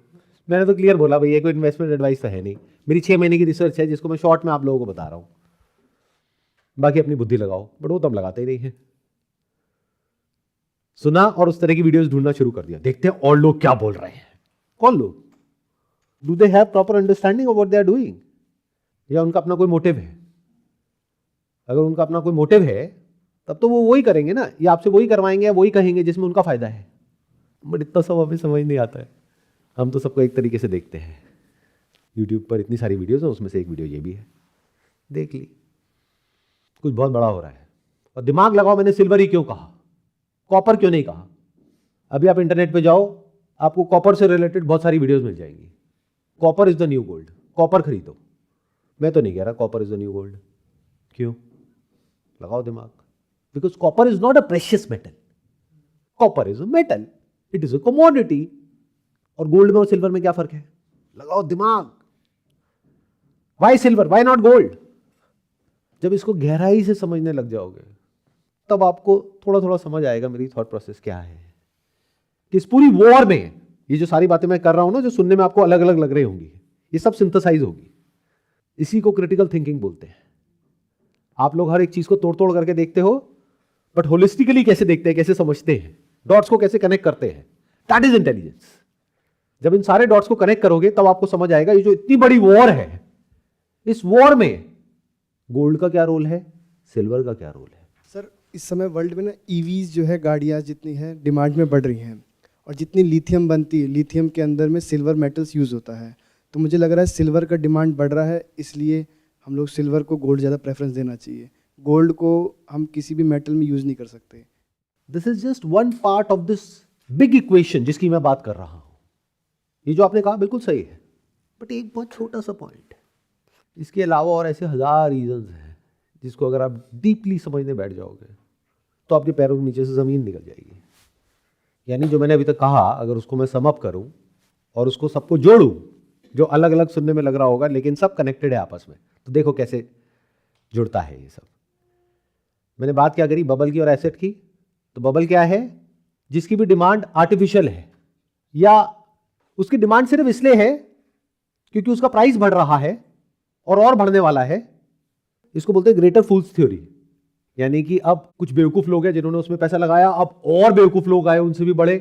B: मैंने तो क्लियर बोला भाई ये कोई इन्वेस्टमेंट एडवाइस तो है नहीं। मेरी 6 महीने की रिसर्च है जिसको मैं शॉर्ट में आप लोगों को बता रहा हूं। बाकी अपनी बुद्धि लगाओ, बट वो तो हम लगाते ही नहीं है। सुना और उस तरह की वीडियोस ढूंढना शुरू कर दिया, देखते हैं और लोग क्या बोल रहे हैं। कौन लोग? Do they have proper understanding of what they are doing, या उनका अपना कोई मोटिव है? अगर उनका अपना कोई मोटिव है तब तो वो वही करेंगे ना, या आपसे वही करवाएंगे या वही कहेंगे जिसमें उनका फायदा है। बट इतना सब हमें समझ नहीं आता है। हम तो सबको एक तरीके से देखते हैं। यूट्यूब पर इतनी सारी वीडियोस हैं, उसमें से एक वीडियो ये भी है, देख ली। कुछ बहुत बड़ा हो रहा है और दिमाग लगाओ, मैंने सिल्वर ही क्यों कहा, कॉपर क्यों नहीं कहा? अभी आप इंटरनेट पे जाओ, आपको कॉपर से रिलेटेड बहुत सारी वीडियोस मिल जाएंगी। Copper is the new gold, copper खरीदो। मैं तो नहीं कह रहा copper is the new gold. क्यों? लगाओ दिमाग। Because copper is not a precious metal, copper is a metal, it is a commodity. और गोल्ड में और सिल्वर में क्या फर्क है? लगाओ दिमाग। Why silver, why not gold? जब इसको गहराई से समझने लग जाओगे तब आपको थोड़ा थोड़ा समझ आएगा मेरी थॉट प्रोसेस क्या है। कि इस पूरी वॉर में ये जो सारी बातें मैं कर रहा हूं ना, जो सुनने में आपको अलग अलग लग रही होंगी, ये सब सिंथेसाइज होगी। इसी को क्रिटिकल थिंकिंग बोलते हैं। आप लोग हर एक चीज को तोड़ तोड़ करके देखते हो, बट होलिस्टिकली कैसे देखते हैं, कैसे समझते हैं, डॉट्स को कैसे कनेक्ट करते हैं, दैट इज इंटेलिजेंस। जब इन सारे डॉट्स को कनेक्ट करोगे तब आपको समझ आएगा ये जो इतनी बड़ी वॉर है, इस वॉर में गोल्ड का क्या रोल है, सिल्वर का क्या रोल है।
E: सर, इस समय वर्ल्ड में ना ईवीज जो है, गाड़ियाँ जितनी हैं डिमांड में बढ़ रही हैं, और जितनी लिथियम बनती है, लिथियम के अंदर में सिल्वर मेटल्स यूज़ होता है। तो मुझे लग रहा है सिल्वर का डिमांड बढ़ रहा है, इसलिए हम लोग सिल्वर को गोल्ड ज़्यादा प्रेफरेंस देना चाहिए। गोल्ड को हम किसी भी मेटल में यूज़ नहीं कर सकते।
B: This is just one part of this big equation जिसकी मैं बात कर रहा हूं। ये जो आपने कहा बिल्कुल सही है, बट एक बहुत छोटा सा पॉइंट है। इसके अलावा और ऐसे 1000 रीजंस हैं जिसको अगर आप डीपली समझने बैठ जाओगे तो आपके पैरों के नीचे से ज़मीन निकल जाएगी। यानी जो मैंने अभी तक कहा, अगर उसको मैं सम अप करूं और उसको सबको जोड़ूं, जो अलग अलग सुनने में लग रहा होगा लेकिन सब कनेक्टेड है आपस में, तो देखो कैसे जुड़ता है ये सब। मैंने बात क्या करी बबल की और एसेट की, तो बबल क्या है? जिसकी भी डिमांड आर्टिफिशियल है, या उसकी डिमांड सिर्फ इसलिए है क्योंकि उसका प्राइस बढ़ रहा है और बढ़ने वाला है। इसको बोलते हैं ग्रेटर फूल्स थ्योरी। यानी कि अब कुछ बेवकूफ लोग हैं जिन्होंने उसमें पैसा लगाया, अब और बेवकूफ लोग आए उनसे भी बड़े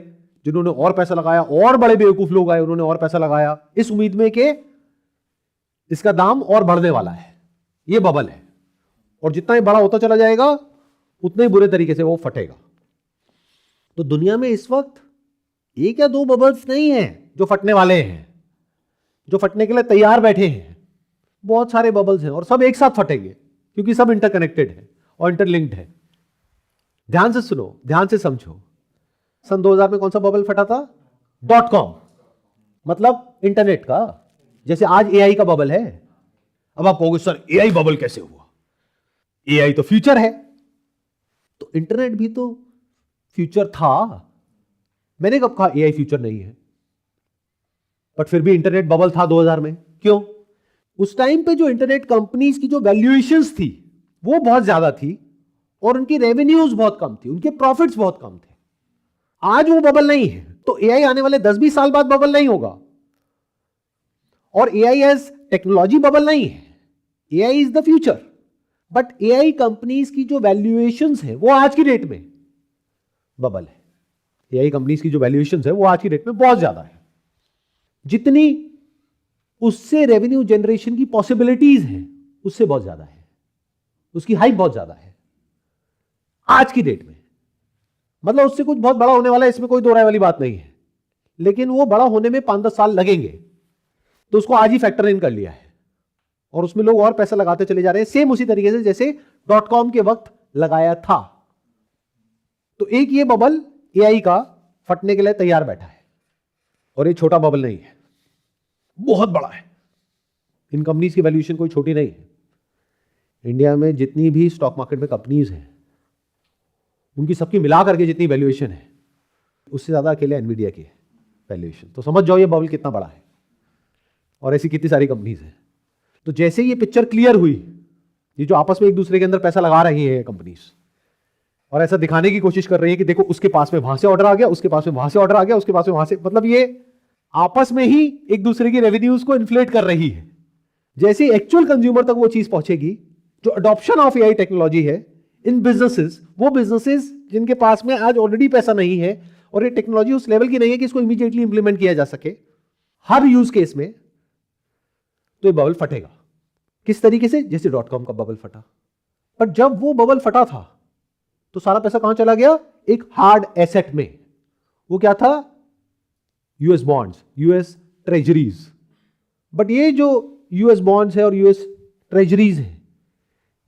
B: जिन्होंने और पैसा लगाया, और बड़े बेवकूफ लोग आए उन्होंने और पैसा लगाया, इस उम्मीद में कि इसका दाम और बढ़ने वाला है। ये बबल है, और जितना ही बड़ा होता चला जाएगा उतने ही बुरे तरीके से वो फटेगा। तो दुनिया में इस वक्त एक या दो बबल्स नहीं है जो फटने वाले हैं, जो फटने के लिए तैयार बैठे हैं। बहुत सारे बबल्स हैं और सब एक साथ फटेंगे, क्योंकि सब इंटरकनेक्टेड है और इंटरलिंक्ड है। ध्यान से सुनो, ध्यान से समझो। सन 2000 में कौन सा बबल फटा था? .com, मतलब इंटरनेट का। जैसे आज एआई का बबल है। अब आप कहोगे सर एआई बबल कैसे हुआ? एआई तो फ्यूचर है। तो इंटरनेट भी तो फ्यूचर था। मैंने कब कहा एआई फ्यूचर नहीं है? बट फिर भी इंटरनेट बबल था 2000 में। क्यों? उस टाइम पे जो इंटरनेट कंपनीज की जो वैल्यूएशंस थी वो बहुत ज्यादा थी और उनकी रेवेन्यूज बहुत कम थी, उनके प्रॉफिट्स बहुत कम थे। आज वो बबल नहीं है, तो एआई आने वाले 10-20 साल बाद बबल नहीं होगा। और एआई एज टेक्नोलॉजी बबल नहीं है, AI is the future. But AI companies की जो वैल्यूएशंस है वो आज की डेट में बबल है। एआई कंपनीज की जो वैल्यूएशंस है वो आज की डेट में बहुत ज्यादा है। जितनी उससे रेवेन्यू जनरेशन की पॉसिबिलिटीज है उससे बहुत ज्यादा है, उसकी हाइप बहुत ज्यादा है आज की डेट में। मतलब उससे कुछ बहुत बड़ा होने वाला है, इसमें कोई दो राय वाली बात नहीं है, लेकिन वो बड़ा होने में 5-10 साल लगेंगे। तो उसको आज ही फैक्टर इन कर लिया है और उसमें लोग और पैसा लगाते चले जा रहे हैं, सेम उसी तरीके से जैसे .com के वक्त लगाया था। तो एक ये बबल एआई का फटने के लिए तैयार बैठा है, और ये छोटा बबल नहीं है, बहुत बड़ा है। इन कंपनीज की वैल्यूएशन कोई छोटी नहीं है। इंडिया में जितनी भी स्टॉक मार्केट में कंपनीज हैं उनकी सबकी मिला करके जितनी वैल्यूएशन है उससे ज्यादा अकेले एनवीडिया की है वैल्यूएशन। तो समझ जाओ ये बबल कितना बड़ा है, और ऐसी कितनी सारी कंपनीज हैं। तो जैसे ये पिक्चर क्लियर हुई, ये जो आपस में एक दूसरे के अंदर पैसा लगा रही है कंपनीज, और ऐसा दिखाने की कोशिश कर रही है कि देखो उसके पास में वहां से ऑर्डर आ गया, उसके पास में वहां से ऑर्डर आ गया, उसके पास में वहां से, मतलब ये आपस में ही एक दूसरे की रेवेन्यूज को इन्फ्लेट कर रही है। जैसे एक्चुअल कंज्यूमर तक वो चीज पहुंचेगी, जो अडॉप्शन ऑफ एआई टेक्नोलॉजी है इन बिजनेसेस, वो बिजनेसेस जिनके पास में आज ऑलरेडी पैसा नहीं है और ये टेक्नोलॉजी उस लेवल की नहीं है कि इसको इमीडिएटली इंप्लीमेंट किया जा सके हर यूज केस में, तो ये बबल फटेगा। किस तरीके से? जैसे .com का बबल फटा। पर जब वो बबल फटा था तो सारा पैसा कहां चला गया? एक हार्ड एसेट में। वो क्या था? US bonds, US treasuries. But ये जो यूएस बॉन्ड्स है और यूएस ट्रेजरीज है,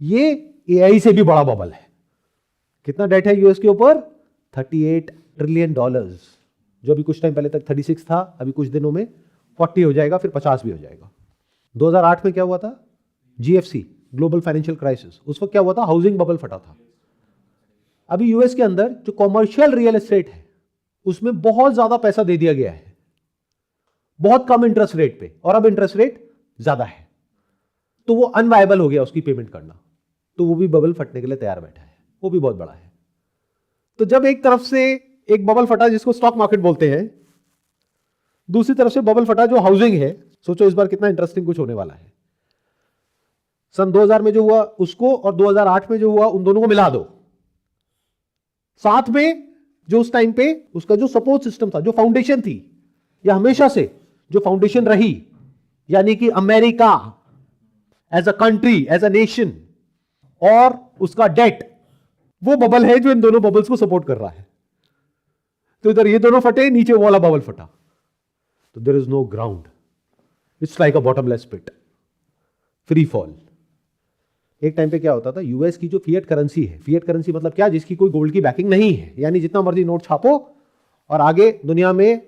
B: ये एआई से भी बड़ा बबल है। कितना डेट है यूएस के ऊपर? $38 ट्रिलियन, जो अभी कुछ टाइम पहले तक 36 था, अभी कुछ दिनों में 40 हो जाएगा, फिर 50 भी हो जाएगा। 2008 में क्या हुआ था? GFC, global financial crisis. उस वक्त क्या हुआ था? हाउसिंग बबल फटा था। अभी यूएस के अंदर जो कॉमर्शियल रियल एस्टेट है उसमें बहुत ज्यादा पैसा दे दिया गया है, बहुत कम इंटरेस्ट रेट पे, और अब इंटरेस्ट रेट ज्यादा है, तो वो अनवायबल हो गया उसकी पेमेंट करना। तो वो भी बबल फटने के लिए तैयार बैठा है, वो भी बहुत बड़ा है। तो जब एक तरफ से एक बबल फटा जिसको स्टॉक मार्केट बोलते हैं, दूसरी तरफ से बबल फटा जो हाउसिंग है, सोचो इस बार कितना इंटरेस्टिंग कुछ होने वाला है। सन 2000 में जो हुआ उसको और 2008 में जो हुआ उन दोनों को मिला दो, साथ में जो उस टाइम पे उसका जो सपोर्ट सिस्टम था, जो फाउंडेशन थी, या हमेशा से जो फाउंडेशन रही, यानी कि America as a country, as a nation, और उसका डेट, वो बबल है जो इन दोनों बबल्स को सपोर्ट कर रहा है। तो इधर ये दोनों फटे, नीचे वो वाला बबल फटा, तो there is no ground, it's like a bottomless pit, free fall. एक टाइम पे क्या होता था, यूएस की जो फिएट करेंसी है, फिएट करेंसी मतलब क्या? जिसकी कोई गोल्ड की बैकिंग नहीं है, यानी जितना मर्जी नोट छापो और आगे दुनिया में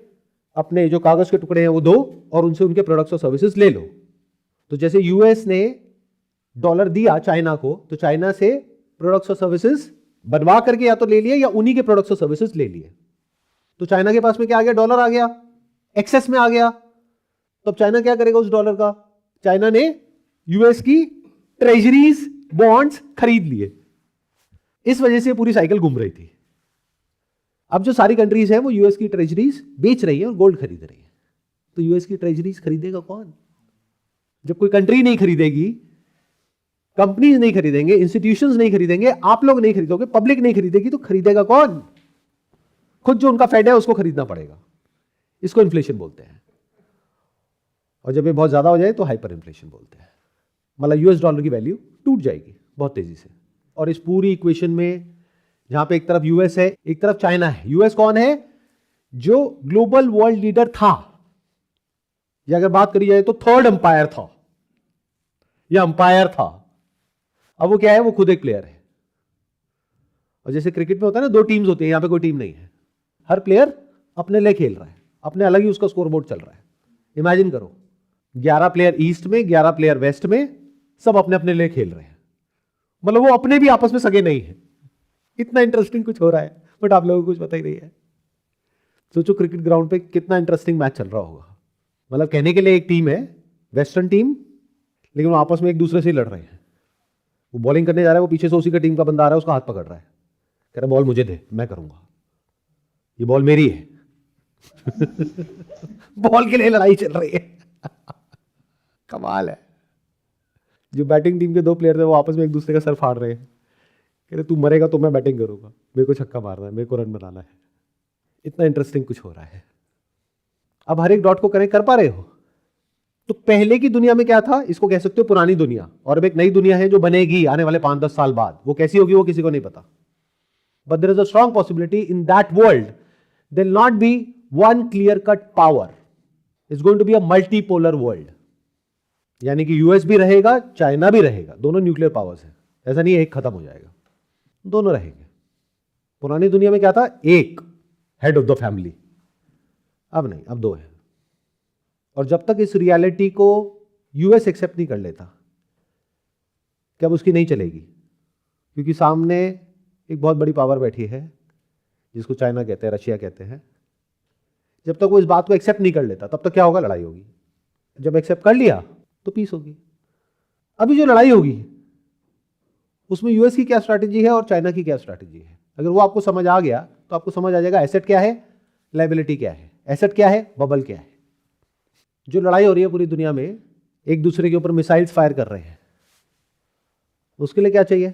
B: अपने जो कागज के टुकड़े हैं वो दो और उनसे उनके प्रोडक्ट्स और सर्विसेज ले लो। तो जैसे यूएस ने डॉलर दिया चाइना को, तो चाइना से प्रोडक्ट्स और सर्विसेज बनवा करके या तो ले लिए या उन्हीं के प्रोडक्ट्स और सर्विसेज ले लिए। तो चाइना के पास में क्या आ गया? डॉलर आ गया, एक्सेस में आ गया। तो अब चाइना क्या करेगा उस डॉलर का? चाइना ने यूएस की ट्रेजरीज, बॉन्ड्स खरीद लिए। इस वजह से पूरी साइकिल घूम रही थी। अब जो सारी कंट्रीज हैं वो यूएस की ट्रेजरीज बेच रही है और गोल्ड खरीद रही है। तो यूएस की ट्रेजरीज खरीदेगा कौन? जब कोई कंट्री नहीं खरीदेगी कंपनीज नहीं खरीदेंगे, इंस्टीट्यूशंस नहीं खरीदेंगे, आप लोग नहीं खरीदोगे, पब्लिक नहीं खरीदेगी, तो खरीदेगा कौन? खुद जो उनका फेड है उसको खरीदना पड़ेगा। इसको इन्फ्लेशन बोलते हैं। और जब ये बहुत ज्यादा हो जाए तो हाइपर इन्फ्लेशन बोलते हैं। मतलब यूएस डॉलर की वैल्यू टूट जाएगी बहुत तेजी से। और इस पूरी इक्वेशन में जहां पे एक तरफ यूएस है, एक तरफ चाइना है। यूएस कौन है? जो ग्लोबल वर्ल्ड लीडर था, या अगर बात करी जाए तो थर्ड अंपायर था, या अंपायर था। अब वो क्या है? वो खुद एक प्लेयर है। और जैसे क्रिकेट में होता है ना, दो टीम्स होती है, यहां पे कोई टीम नहीं है। हर प्लेयर अपने लिए खेल रहा है, अपने अलग ही उसका स्कोरबोर्ड चल रहा है। इमेजिन करो 11 प्लेयर ईस्ट में, 11 प्लेयर वेस्ट में, सब अपने अपने लिए खेल रहे हैं। मतलब वो अपने भी आपस में सगे नहीं है। इतना इंटरेस्टिंग कुछ हो रहा है, बट आप लोगों को कुछ पता ही नहीं है। सोचो क्रिकेट ग्राउंड पे कितना इंटरेस्टिंग मैच चल रहा होगा। मतलब कहने के लिए एक टीम है, वेस्टर्न टीम, लेकिन वो आपस में एक दूसरे से लड़ रहे हैं। वो बॉलिंग करने जा रहा है, वो पीछे से उसी का टीम का बंदा आ रहा है, उसका हाथ पकड़ रहा है, कह रहा बॉल मुझे दे, मैं करूंगा, ये बॉल मेरी है। बॉल के लिए लड़ाई चल रही है। कमाल है। जो बैटिंग टीम के दो प्लेयर थे वो आपस में एक दूसरे का सर फाड़ रहे हैं, कह रहे तू मरेगा तो मैं बैटिंग करूंगा, मेरे को छक्का मारना है, मेरे को रन बनाना है। इतना इंटरेस्टिंग कुछ हो रहा है। अब हर एक डॉट को कनेक्ट कर पा रहे हो? तो पहले की दुनिया में क्या था? इसको कह सकते हो पुरानी दुनिया। और अब एक नई दुनिया है जो बनेगी आने वाले 5-10 साल बाद। वो कैसी होगी वो किसी को नहीं पता। But there is a strong possibility in that world there will not be one clear cut power, it's going to be a multipolar world. यानी कि यूएस भी रहेगा, चाइना भी रहेगा, दोनों न्यूक्लियर पावर्स हैं। ऐसा नहीं है एक खत्म हो जाएगा, दोनों रहेंगे। पुरानी दुनिया में क्या था? एक हेड ऑफ द फैमिली। अब नहीं, अब दो है। और जब तक इस रियलिटी को यूएस एक्सेप्ट नहीं कर लेता, क्या उसकी नहीं चलेगी? क्योंकि सामने एक बहुत बड़ी पावर बैठी है जिसको चाइना कहते हैं, रशिया कहते हैं। जब तक वो इस बात को एक्सेप्ट नहीं कर लेता, तब तक क्या होगा? लड़ाई होगी। जब एक्सेप्ट कर लिया तो पीस होगी। अभी जो लड़ाई होगी उसमें यूएस की क्या स्ट्रैटेजी है और चाइना की क्या स्ट्रैटेजी है, अगर वो आपको समझ आ गया तो आपको समझ आ जाएगा एसेट क्या है, लायबिलिटी क्या है, एसेट क्या है, बबल क्या है। जो लड़ाई हो रही है पूरी दुनिया में, एक दूसरे के ऊपर मिसाइल्स फायर कर रहे हैं, उसके लिए क्या चाहिए?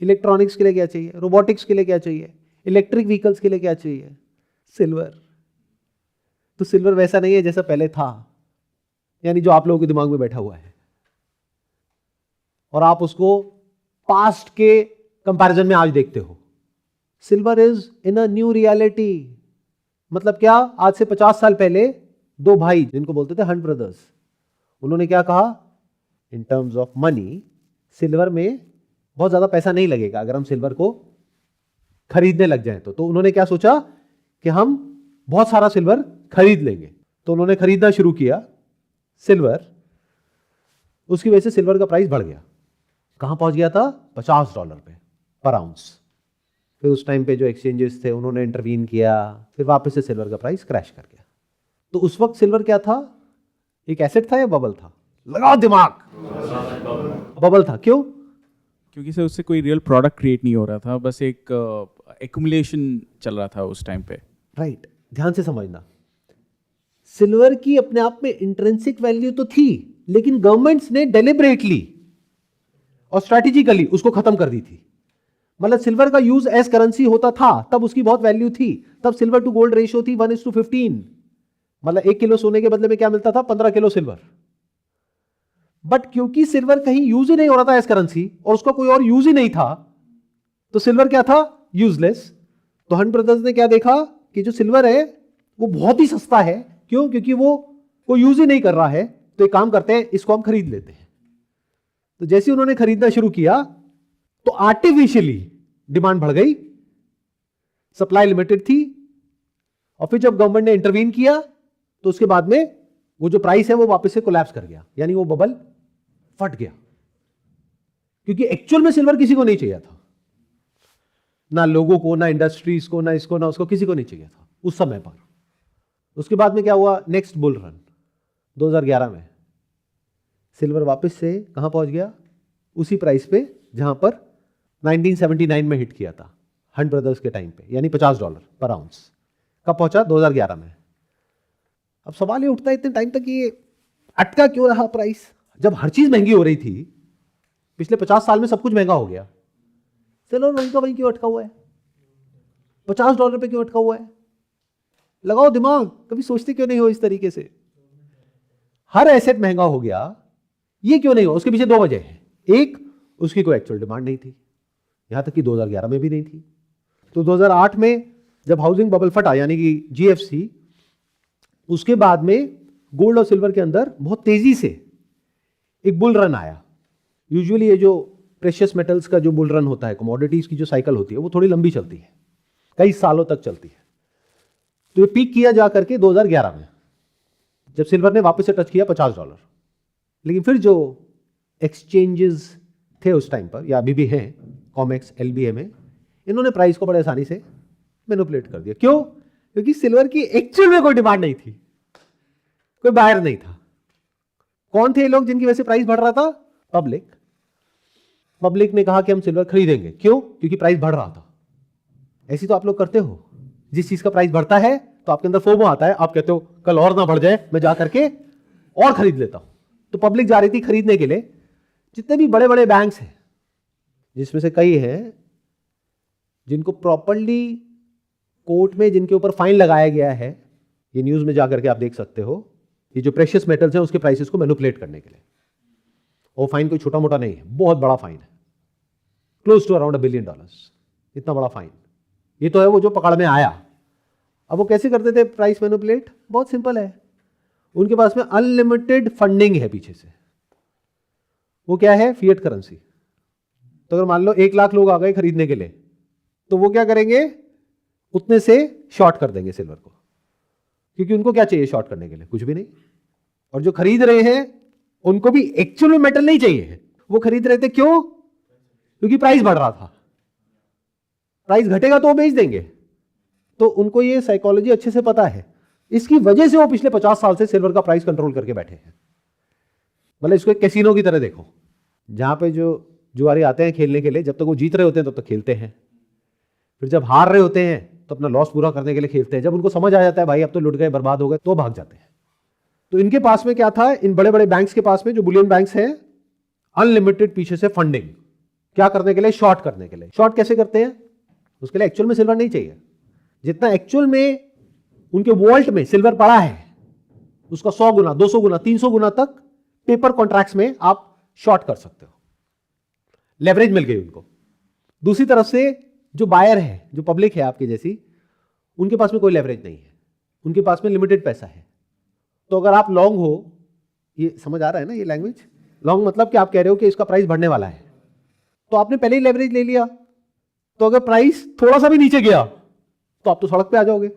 B: इलेक्ट्रॉनिक्स के लिए क्या चाहिए? रोबोटिक्स के लिए क्या चाहिए? इलेक्ट्रिक व्हीकल्स के लिए क्या चाहिए? सिल्वर। तो सिल्वर वैसा नहीं है जैसा पहले था, यानी जो आप लोगों के दिमाग में बैठा हुआ है, और आप उसको पास्ट के कंपैरिजन में आज देखते हो। Silver is in a new reality. मतलब क्या? आज से 50 साल पहले दो भाई जिनको बोलते थे हंट ब्रदर्स, उन्होंने क्या कहा? In terms of money, silver में बहुत ज्यादा पैसा नहीं लगेगा अगर हम सिल्वर को खरीदने लग जाएं तो उन्होंने क्या सोचा कि हम बहुत सारा सिल्वर खरीद लेंगे। तो उन्होंने खरीदना शुरू किया सिल्वर। उसकी वजह से सिल्वर का प्राइस बढ़ गया। कहां पहुंच गया था? $50 पे पर आउंस। फिर उस टाइम पे जो एक्सचेंजेस थे उन्होंने इंटरवीन किया, फिर वापस से सिल्वर का प्राइस क्रैश कर गया। तो उस वक्त सिल्वर क्या था? एक एसेट था या बबल था? लगाओ दिमाग। बबल था। क्यों?
A: क्योंकि सर उससे कोई रियल प्रोडक्ट क्रिएट नहीं हो रहा था, बस एक एक्यूमुलेशन चल रहा था उस टाइम पे।
B: राइट। ध्यान से समझना, सिल्वर की अपने आप में इंट्रिंसिक वैल्यू तो थी, लेकिन गवर्नमेंट्स ने डेलिबरेटली और स्ट्रैटेजिकली उसको खत्म कर दी थी। मतलब सिल्वर का यूज एज करेंसी होता था तब उसकी बहुत वैल्यू थी। तब सिल्वर टू गोल्ड रेशियो थी 1:15। मतलब 1 किलो सोने के बदले में क्या मिलता था? 15 किलो सिल्वर। बट क्योंकि सिल्वर कहीं यूज ही नहीं हो रहा था एज करेंसी और उसका कोई और यूज ही नहीं था, तो सिल्वर क्या था? यूजलेस। तो हंट ब्रदर्स ने क्या देखा कि जो सिल्वर है वो बहुत ही सस्ता है। क्यों? क्योंकि वो कोई यूज ही नहीं कर रहा है। तो एक काम करते हैं, इसको हम खरीद लेते हैं। तो जैसे उन्होंने खरीदना शुरू किया तो आर्टिफिशियली डिमांड बढ़ गई, सप्लाई लिमिटेड थी। और फिर जब गवर्नमेंट ने इंटरवीन किया तो उसके बाद में वो जो प्राइस है वो वापस से कोलैप्स कर गया, यानी वो बबल फट गया। क्योंकि एक्चुअल में सिल्वर किसी को नहीं चाहिए था, ना लोगों को, ना इंडस्ट्रीज को, ना इसको, ना उसको, किसी को नहीं चाहिए था उस समय पर। उसके बाद में क्या हुआ? नेक्स्ट बुल रन 2011 में सिल्वर वापस से कहां पहुंच गया? उसी प्राइस पे जहां पर 1979 में हिट किया था हंट ब्रदर्स के टाइम पे, यानी $50 पर आउंस। कब पहुंचा? 2011 में। अब सवाल ये उठता है इतने टाइम तक ये अटका क्यों रहा प्राइस? जब हर चीज महंगी हो रही थी पिछले 50 साल में सब कुछ महंगा हो गया, सिल्वर वहीं का वहीं क्यों अटका हुआ है? $50 पे क्यों अटका हुआ है? लगाओ दिमाग, कभी सोचते क्यों नहीं हो इस तरीके से? हर एसेट महंगा हो गया, ये क्यों नहीं हो? उसके पीछे दो वजह है। एक, उसकी कोई एक्चुअल डिमांड नहीं थी, यहां तक कि 2011 में भी नहीं थी। तो 2008 में जब हाउसिंग बबल फटा, यानी कि जीएफसी, उसके बाद में गोल्ड और सिल्वर के अंदर बहुत तेजी से एक बुल रन आया। यूजुअली ये जो प्रेशियस मेटल्स का जो बुल रन होता है, कमोडिटीज की जो साइकिल होती है, वो थोड़ी लंबी चलती है, कई सालों तक चलती है। तो ये पीक किया जा करके 2011 में, जब सिल्वर ने वापस से टच किया $50। लेकिन फिर जो एक्सचेंजेस थे उस टाइम पर, या अभी भी हैं, कॉमेक्स, एलबीएमए, इन्होंने प्राइस को बड़े आसानी से मैनिपुलेट कर दिया। क्यों? क्योंकि सिल्वर की एक्चुअल में कोई डिमांड नहीं थी, कोई बायर नहीं था। कौन थे लोग जिनकी वजह से प्राइस बढ़ रहा था? पब्लिक ने कहा कि हम सिल्वर खरीदेंगे। क्यों? क्योंकि प्राइस बढ़ रहा था। ऐसी तो आप लोग करते हो, जिस चीज का प्राइस बढ़ता है तो आपके अंदर फोमो आता है, आप कहते हो कल और ना बढ़ जाए, मैं जा करके और खरीद लेता हूं। तो पब्लिक जा रही थी खरीदने के लिए। जितने भी बड़े बड़े बैंक्स हैं, जिसमें से कई हैं जिनको प्रॉपर्ली कोर्ट में जिनके ऊपर फाइन लगाया गया है, ये न्यूज में जाकर के आप देख सकते हो, ये जो प्रेशियस मेटल्स हैं उसके प्राइसेस को मैनिपुलेट करने के लिए। वो फाइन कोई छोटा मोटा नहीं है, बहुत बड़ा फाइन है, क्लोज टू अराउंड $1 बिलियन, इतना बड़ा फाइन। ये तो है वो जो पकड़ में आया। अब वो कैसे करते थे प्राइस मैनिपुलेट? बहुत सिंपल है, उनके पास में अनलिमिटेड फंडिंग है पीछे से। वो क्या है? Fiat currency. तो अगर मान लो 1 लाख लोग आ गए खरीदने के लिए, तो वो क्या करेंगे? उतने से शॉर्ट कर देंगे सिल्वर को, क्योंकि उनको क्या चाहिए शॉर्ट करने के लिए? कुछ भी नहीं। और जो खरीद रहे हैं उनको भी एक्चुअल में मेटल नहीं चाहिए, वो खरीद रहे थे क्यों? क्योंकि प्राइस बढ़ रहा था। प्राइस घटेगा तो वो बेच देंगे। तो उनको ये साइकोलॉजी अच्छे से पता है। इसकी वजह से वो पिछले 50 साल से सिल्वर का प्राइस कंट्रोल करके बैठे हैं। मतलब इसको एक कैसीनो की तरह देखो, जहां पे जो जुआरी आते हैं खेलने के लिए, जब तक वो जीत रहे होते हैं तब तक खेलते हैं, फिर जब हार रहे होते हैं तो अपना लॉस पूरा करने के लिए खेलते हैं। जब उनको समझ आ जाता है भाई अब तो लुट गए, बर्बाद हो गए, तो भाग जाते हैं। तो इनके पास में क्या था? इन बड़े बड़े बैंक्स के पास में, जो बुलियन बैंक्स हैं, अनलिमिटेड पीछे से फंडिंग। क्या करने के लिए? शॉर्ट करने के लिए। शॉर्ट कैसे करते हैं? उसके लिए एक्चुअल में सिल्वर नहीं चाहिए। जितना एक्चुअल में उनके वॉल्ट में सिल्वर पड़ा है, उसका 100 गुना, 200 गुना, 300 गुना तक पेपर कॉन्ट्रैक्ट्स में आप शॉर्ट कर सकते हो। लेवरेज मिल गई उनको। दूसरी तरफ से जो बायर है, जो पब्लिक है आपकी जैसी, उनके पास में कोई लेवरेज नहीं है, उनके पास में लिमिटेड पैसा है। तो अगर आप लॉन्ग हो, ये समझ आ रहा है ना ये लैंग्वेज? लॉन्ग मतलब कि आप कह रहे हो कि इसका प्राइस बढ़ने वाला है, तो आपने पहले ही लेवरेज ले लिया। तो अगर प्राइस थोड़ा सा भी नीचे गया तो आप तो सड़क पे आ जाओगे,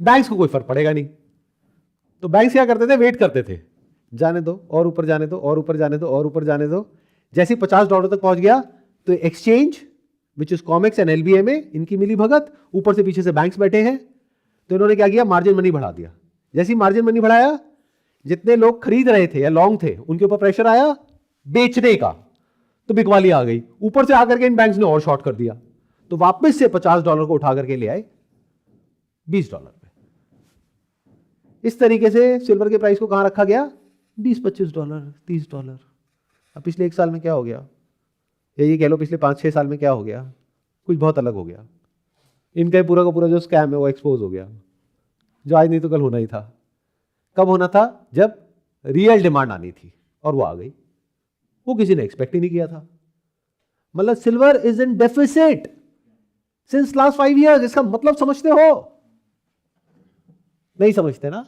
B: बैंक्स को कोई फर्क पड़ेगा नहीं। तो बैंक्स क्या करते थे? वेट करते थे, जाने दो और ऊपर जाने दो, और ऊपर जाने दो, और ऊपर जाने दो। जैसे $50 तक पहुंच गया तो exchange, which is COMEX and LBMA, इनकी मिली भगत, ऊपर से पीछे से बैंक्स बैठे हैं, तो इन्होंने क्या किया? मार्जिन मनी बढ़ा दिया। जैसे ही मार्जिन मनी बढ़ाया, जितने लोग खरीद रहे थे या लॉन्ग थे, उनके ऊपर प्रेशर आया बेचने का, तो बिकवाली आ गई। ऊपर से आकर के इन बैंक्स ने और शॉर्ट कर दिया, तो वापस से $50 को उठा करके ले आए $20 पे। इस तरीके से सिल्वर के प्राइस को कहां रखा गया? $20-25, $30। अब पिछले 1 साल में क्या हो गया, या ये कह लो पिछले 5-6 साल में क्या हो गया? कुछ बहुत अलग हो गया। इनका पूरा का पूरा जो स्कैम है वो एक्सपोज हो गया, जो आज नहीं तो कल होना ही था। कब होना था? जब रियल डिमांड आनी थी, और वो आ गई। वो किसी ने एक्सपेक्ट ही नहीं किया था। मतलब silver is in deficit since last 5 years। इसका मतलब समझते हो? नहीं समझते ना?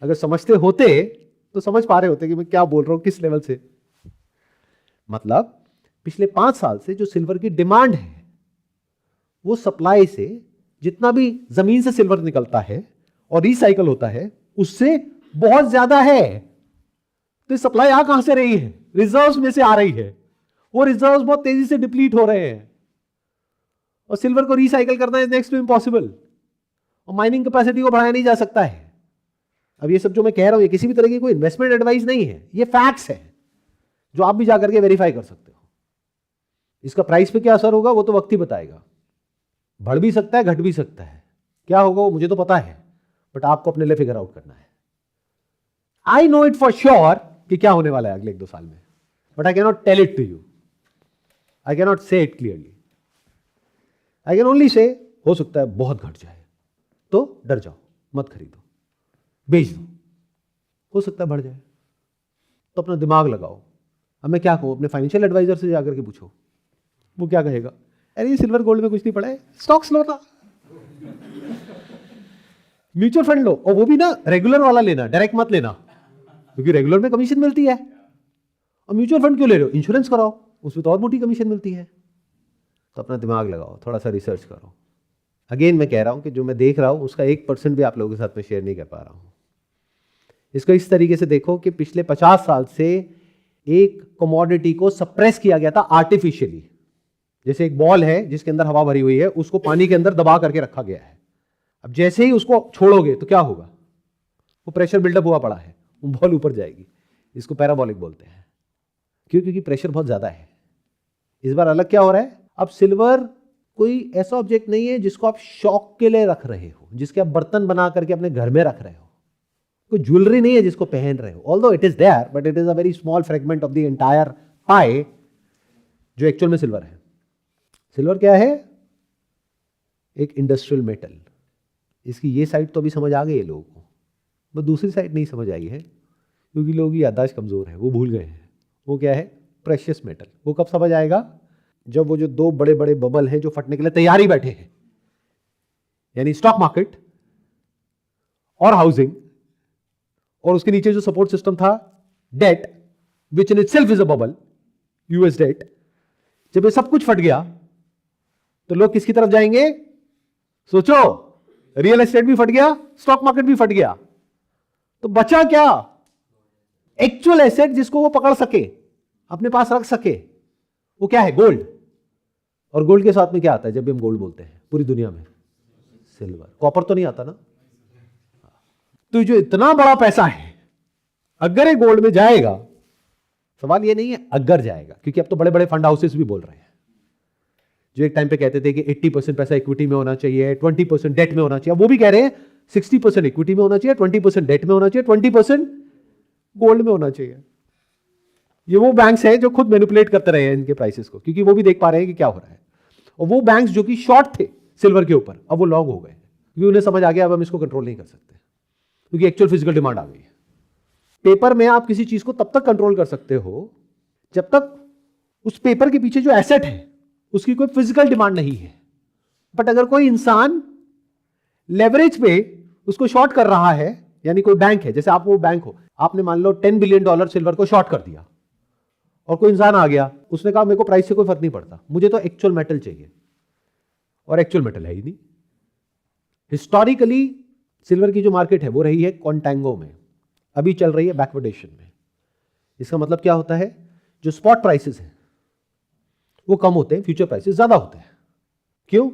B: अगर समझते होते तो समझ पा रहे होते कि मैं क्या बोल रहा हूं, किस लेवल से। मतलब पिछले 5 साल से जो सिल्वर की डिमांड है, वो सप्लाई से, जितना भी जमीन से सिल्वर निकलता है और रिसाइकल होता है, उससे बहुत ज्यादा है। तो ये सप्लाई आ कहां से रही है? रिजर्व्स में से आ रही है। वो रिजर्व्स बहुत तेजी से डिप्लीट हो रहे हैं, और सिल्वर को रिसाइकल करना इज नेक्स्ट टू इम्पॉसिबल। और माइनिंग कैपेसिटी को बढ़ाया नहीं जा सकता है। अब ये सब जो मैं कह रहा हूं, ये किसी भी तरह की कोई इन्वेस्टमेंट एडवाइस नहीं है, ये फैक्ट्स है जो आप भी जाकर के वेरीफाई कर सकते हो। इसका प्राइस पे क्या असर होगा वो तो वक्त ही बताएगा। बढ़ भी सकता है, घट भी सकता है। क्या होगा वो मुझे तो पता है, बट आपको अपने लिए फिगर आउट करना है। I know it for sure कि क्या होने वाला है अगले 1-2 साल में। But I can not tell it to you, I can not say it clearly, I can only say हो सकता है बहुत घट जाए, तो डर जाओ, मत खरीदो, बेच दो, हो सकता है बढ़ जाए, तो अपना दिमाग लगाओ। अब मैं क्या कहूँ, अपने फाइनेंशियल एडवाइजर से जाकर के पूछो, वो क्या कहेगा, अरे ये सिल्वर गोल्ड में कुछ नहीं पड़ा है, स्टॉक्स लो ना, म्यूचुअल फंड लो, और वो भी ना रेगुलर वाला लेना, डायरेक्ट मत लेना, क्योंकि रेगुलर में कमीशन मिलती है, और म्यूचुअल फंड क्यों ले रहे हो, इंश्योरेंस कराओ, उसमें तो और मोटी कमीशन मिलती है। तो अपना दिमाग लगाओ, थोड़ा सा रिसर्च करो। अगेन मैं कह रहा हूं कि जो मैं देख रहा हूं उसका 1% भी आप लोगों के साथ में शेयर नहीं कर पा रहा हूं। इसको इस तरीके से देखो कि पिछले 50 साल से एक कमोडिटी को सप्रेस किया गया था आर्टिफिशियली। जैसे एक बॉल है जिसके अंदर हवा भरी हुई है, उसको पानी के अंदर दबा करके रखा गया है। अब जैसे ही उसको छोड़ोगे तो क्या होगा, वो प्रेशर बिल्डअप हुआ पड़ा है, वो बॉल ऊपर जाएगी। इसको पैराबोलिक बोलते हैं। क्यों? क्योंकि प्रेशर बहुत ज्यादा है। इस बार अलग क्या हो रहा है, अब सिल्वर कोई ऐसा ऑब्जेक्ट नहीं है जिसको आप शौक के लिए रख रहे हो, जिसके आप बर्तन बना करके अपने घर में रख रहे हो, कोई ज्वेलरी नहीं है जिसको पहन रहे हो। Although it is there but it is a very small fragment of the entire pie जो एक्चुअल में सिल्वर है। सिल्वर क्या है, एक इंडस्ट्रियल मेटल। इसकी ये साइड तो अभी समझ आ गई है लोगों को, बस दूसरी साइड नहीं समझ आई है, क्योंकि लोगों की याददाश्त कमजोर है, वो भूल गए हैं। वो क्या है, प्रेशियस मेटल। वो कब समझ आएगा, जब वो जो दो बड़े बड़े बबल हैं जो फटने के लिए तैयार ही बैठे हैं, यानी स्टॉक मार्केट और हाउसिंग, और उसके नीचे जो सपोर्ट सिस्टम था debt, which in itself is a bubble, US debt. जब ये सब कुछ फट गया तो लोग किसकी तरफ जाएंगे, सोचो, रियल एस्टेट भी फट गया, स्टॉक मार्केट भी फट गया, तो बचा क्या, एक्चुअल एसेट जिसको वो पकड़ सके, अपने पास रख सके। वो क्या है, गोल्ड। और गोल्ड के साथ में क्या आता है जब भी हम गोल्ड बोलते हैं पूरी दुनिया में, सिल्वर। कॉपर तो नहीं आता ना। तो जो इतना बड़ा पैसा है, अगर ये गोल्ड में जाएगा, सवाल ये नहीं है अगर जाएगा, क्योंकि अब तो बड़े बड़े फंड हाउसेस भी बोल रहे हैं, जो एक टाइम पे कहते थे कि 80% पैसा इक्विटी में होना चाहिए, 20% डेट में होना चाहिए, वो भी कह रहे हैं 60% इक्विटी में होना चाहिए, 20% डेट में होना चाहिए, 20% गोल्ड में होना चाहिए। ये वो बैंक्स हैं जो खुद मैनिपुलेट करते रहे हैं इनके प्राइसेस को, क्योंकि वो भी देख पा रहे हैं कि क्या हो रहा है। और वो बैंक्स जो कि शॉर्ट थे सिल्वर के ऊपर, अब वो लॉन्ग हो गए, क्योंकि उन्हें समझ आ गया अब हम इसको कंट्रोल नहीं कर सकते, क्योंकि एक्चुअल फिजिकल डिमांड आ गई है। पेपर में आप किसी चीज को तब तक कंट्रोल कर सकते हो जब तक उस पेपर के पीछे जो एसेट है उसकी कोई फिजिकल डिमांड नहीं है। बट अगर कोई इंसान लेवरेज पे उसको शॉर्ट कर रहा है, यानी कोई बैंक है, जैसे आप वो बैंक हो, आपने मान लो $10 बिलियन सिल्वर को शॉर्ट कर दिया, और कोई इंसान आ गया, उसने कहा मेरे को प्राइस से कोई फर्क नहीं पड़ता, मुझे तो एक्चुअल मेटल चाहिए, और एक्चुअल मेटल है ही नहीं। हिस्टोरिकली सिल्वर की जो मार्केट है वो रही है कॉन्टैंगो में, अभी चल रही है बैकवर्डेशन में। इसका मतलब क्या होता है, जो स्पॉट प्राइसेस हैं वो कम होते हैं, फ्यूचर प्राइसेस ज्यादा होते हैं। क्यों?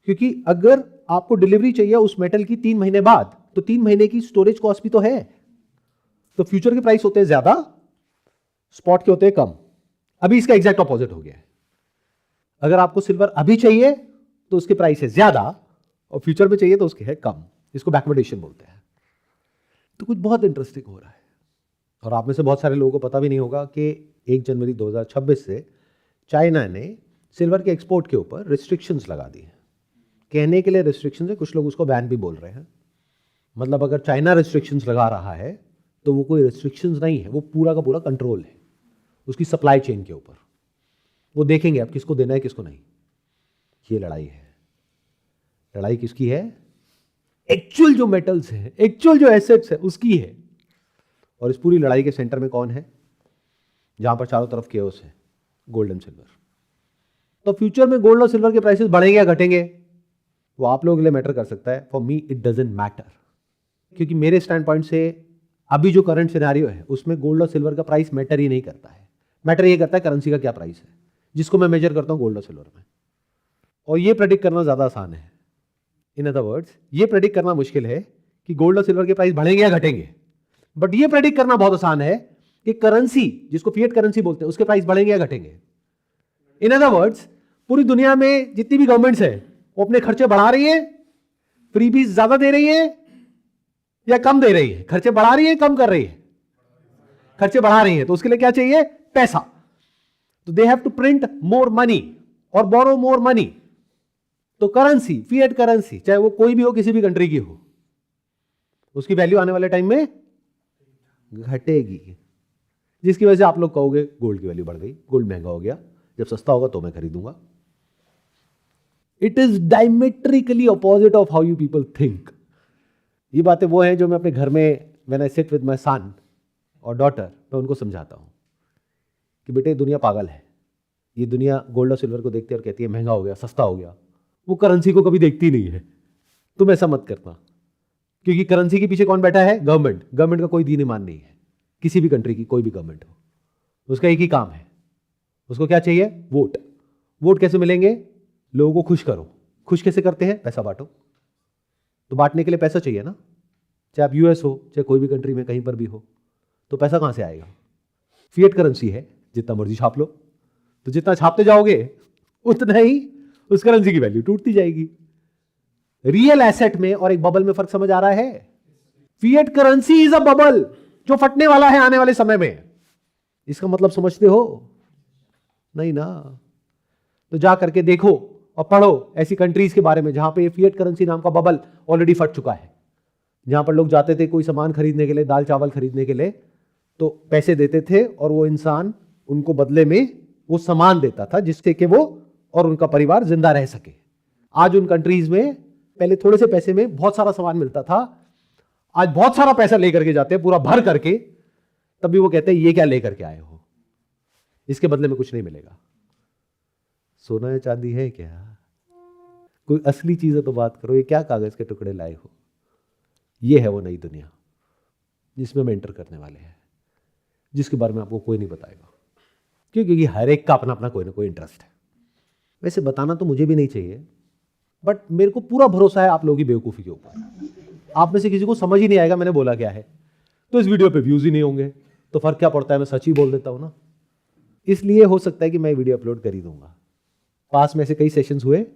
B: क्योंकि अगर आपको डिलीवरी चाहिए उस मेटल की 3 महीने बाद, तो 3 महीने की स्टोरेज कॉस्ट भी तो है, तो फ्यूचर के प्राइस होते हैं ज्यादा, स्पॉट के होते हैं कम। अभी इसका एग्जैक्ट ऑपोजिट हो गया है। अगर आपको सिल्वर अभी चाहिए तो उसके प्राइस है ज्यादा, और फ्यूचर में चाहिए तो उसके है कम। इसको बैकवर्डेशन बोलते हैं। तो कुछ बहुत इंटरेस्टिंग हो रहा है, और आप में से बहुत सारे लोगों को पता भी नहीं होगा कि 1 जनवरी 2026 से चाइना ने सिल्वर के एक्सपोर्ट के ऊपर रिस्ट्रिक्शंस लगा दी हैं। कहने के लिए रिस्ट्रिक्शंस है, कुछ लोग उसको बैन भी बोल रहे हैं। मतलब अगर चाइना रिस्ट्रिक्शंस लगा रहा है तो वो कोई रिस्ट्रिक्शंस नहीं है, वो पूरा का पूरा कंट्रोल है उसकी सप्लाई चेन के ऊपर। वो देखेंगे अब किसको देना है किसको नहीं। ये लड़ाई है। लड़ाई किसकी है? एक्चुअल जो मेटल्स हैं, एक्चुअल जो एसेट्स है उसकी है। और इस पूरी लड़ाई के सेंटर में कौन है? जहां पर चारों तरफ केओस है, गोल्ड एंड सिल्वर। तो फ्यूचर में गोल्ड और सिल्वर के प्राइसेस बढ़ेंगे या घटेंगे, वो आप लोगों के लिए मैटर कर सकता है। For me it doesn't matter, क्योंकि मेरे स्टैंड पॉइंट से अभी जो करंट सिनेरियो है उसमें गोल्ड और सिल्वर का प्राइस मैटर ही नहीं करता है। मैटर ये करता है करेंसी का क्या प्राइस है, जिसको मैं मेजर करता हूं गोल्ड और सिल्वर में। और ये प्रेडिक्ट करना ज्यादा आसान है। इन अदर वर्ड्स, ये प्रेडिक्ट करना मुश्किल है कि गोल्ड और सिल्वर के प्राइस बढ़ेंगे या घटेंगे, बट ये प्रेडिक्ट करना बहुत आसान है कि करेंसी, जिसको फिएट करेंसी बोलते हैं, उसके प्राइस बढ़ेंगे या घटेंगे। इन अदर वर्ड्स, पूरी दुनिया में जितनी भी गवर्नमेंट्स है वो अपने खर्चे बढ़ा रही है, फ्रीबीज ज्यादा दे रही है या कम दे रही है? खर्चे बढ़ा रही है, कम कर रही है? खर्चे बढ़ा रही है, तो उसके लिए क्या चाहिए? पैसा। तो they have to print more money और बोरो मोर मनी। तो करेंसी, फिएट करेंसी, चाहे वो कोई भी हो, किसी भी कंट्री की हो, उसकी वैल्यू आने वाले टाइम में घटेगी, जिसकी वजह से आप लोग कहोगे गोल्ड की वैल्यू बढ़ गई, गोल्ड महंगा हो गया, जब सस्ता होगा तो मैं खरीदूंगा। It is diametrically opposite of how you people think. ये बातें वो हैं जो मैं अपने घर में when I sit with my son और डॉटर, मैं उनको समझाता हूं कि बेटे दुनिया पागल है, ये दुनिया गोल्ड और सिल्वर को देखती है और कहती है महंगा हो गया, सस्ता हो गया, वो करेंसी को कभी देखती नहीं है। तुम ऐसा मत करना, क्योंकि करेंसी के पीछे कौन बैठा है? गवर्नमेंट। गवर्नमेंट का कोई दीन ईमान नहीं है, किसी भी कंट्री की कोई भी गवर्नमेंट हो, उसका एक ही काम है, उसको क्या चाहिए? वोट। वोट कैसे मिलेंगे? लोगों को खुश करो। खुश कैसे करते हैं? पैसा बांटो। तो बांटने के लिए पैसा चाहिए ना, चाहे आप यूएस हो, चाहे कोई भी कंट्री में कहीं पर भी हो, तो पैसा कहां से आएगा? फिएट करेंसी है, जितना मर्जी छाप लो, तो जितना छापते जाओगे उतना ही उस करेंसी की वैल्यू टूटती जाएगी। रियल एसेट में और एक बबल में फर्क समझ आ रहा है? Fiat currency is a bubble जो फटने वाला है आने वाले समय में। इसका मतलब समझते हो? नहीं ना। तो जा करके देखो और पढ़ो ऐसी कंट्रीज के बारे में जहां पे फिएट करेंसी नाम का बबल ऑलरेडी फट चुका है, जहां पर लोग जाते थे कोई सामान खरीदने के लिए, दाल चावल खरीदने के लिए, तो पैसे देते थे और वो इंसान उनको बदले में वो सामान देता था जिससे कि वो और उनका परिवार जिंदा रह सके। आज उन कंट्रीज में पहले थोड़े से पैसे में बहुत सारा सामान मिलता था, आज बहुत सारा पैसा लेकर के जाते हैं, पूरा भर करके, तब भी वो कहते हैं ये क्या लेकर के आए हो, इसके बदले में कुछ नहीं मिलेगा। सोना या चांदी है क्या? कोई असली चीज है तो बात करो। ये क्या कागज के टुकड़े लाए हो? ये है वो नई दुनिया जिसमें हम एंटर करने वाले हैं, जिसके बारे में आपको कोई नहीं बताएगा, क्योंकि हर एक का अपना अपना कोई ना कोई इंटरेस्ट है। वैसे बताना तो मुझे भी नहीं चाहिए, बट मेरे को पूरा भरोसा है आप लोगों की बेवकूफ़ी के ऊपर। आप में से किसी को समझ ही नहीं आएगा मैंने बोला क्या है, तो इस वीडियो पे व्यूज़ ही नहीं होंगे, तो फर्क क्या पड़ता है, मैं सच ही बोल देता हूँ ना। इसलिए हो सकता है कि मैं वीडियो अपलोड कर ही दूंगा। पास में ऐसे कई सेशंस हुए,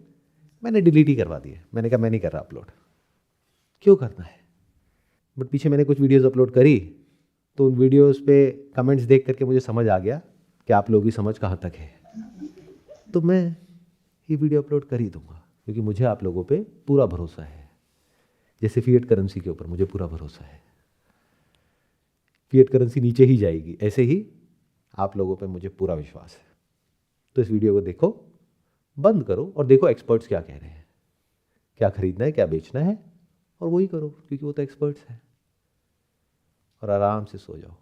B: मैंने डिलीट ही करवा दिए, मैंने कहा मैं नहीं कर रहा अपलोड, क्यों करना है। बट पीछे मैंने कुछ वीडियोज़ अपलोड करी, तो उन वीडियोज़ पे कमेंट्स देख करके मुझे समझ आ गया कि आप लोगों की समझ कहाँ तक है, तो मैं ये वीडियो अपलोड कर ही दूंगा, क्योंकि मुझे आप लोगों पे पूरा भरोसा है। जैसे फिएट करेंसी के ऊपर मुझे पूरा भरोसा है, फिएट करेंसी नीचे ही जाएगी, ऐसे ही आप लोगों पे मुझे पूरा विश्वास है। तो इस वीडियो को देखो, बंद करो और देखो एक्सपर्ट्स क्या कह रहे हैं, क्या खरीदना है, क्या बेचना है, और वही करो, क्योंकि वो तो एक्सपर्ट्स हैं, और आराम से सो जाओ।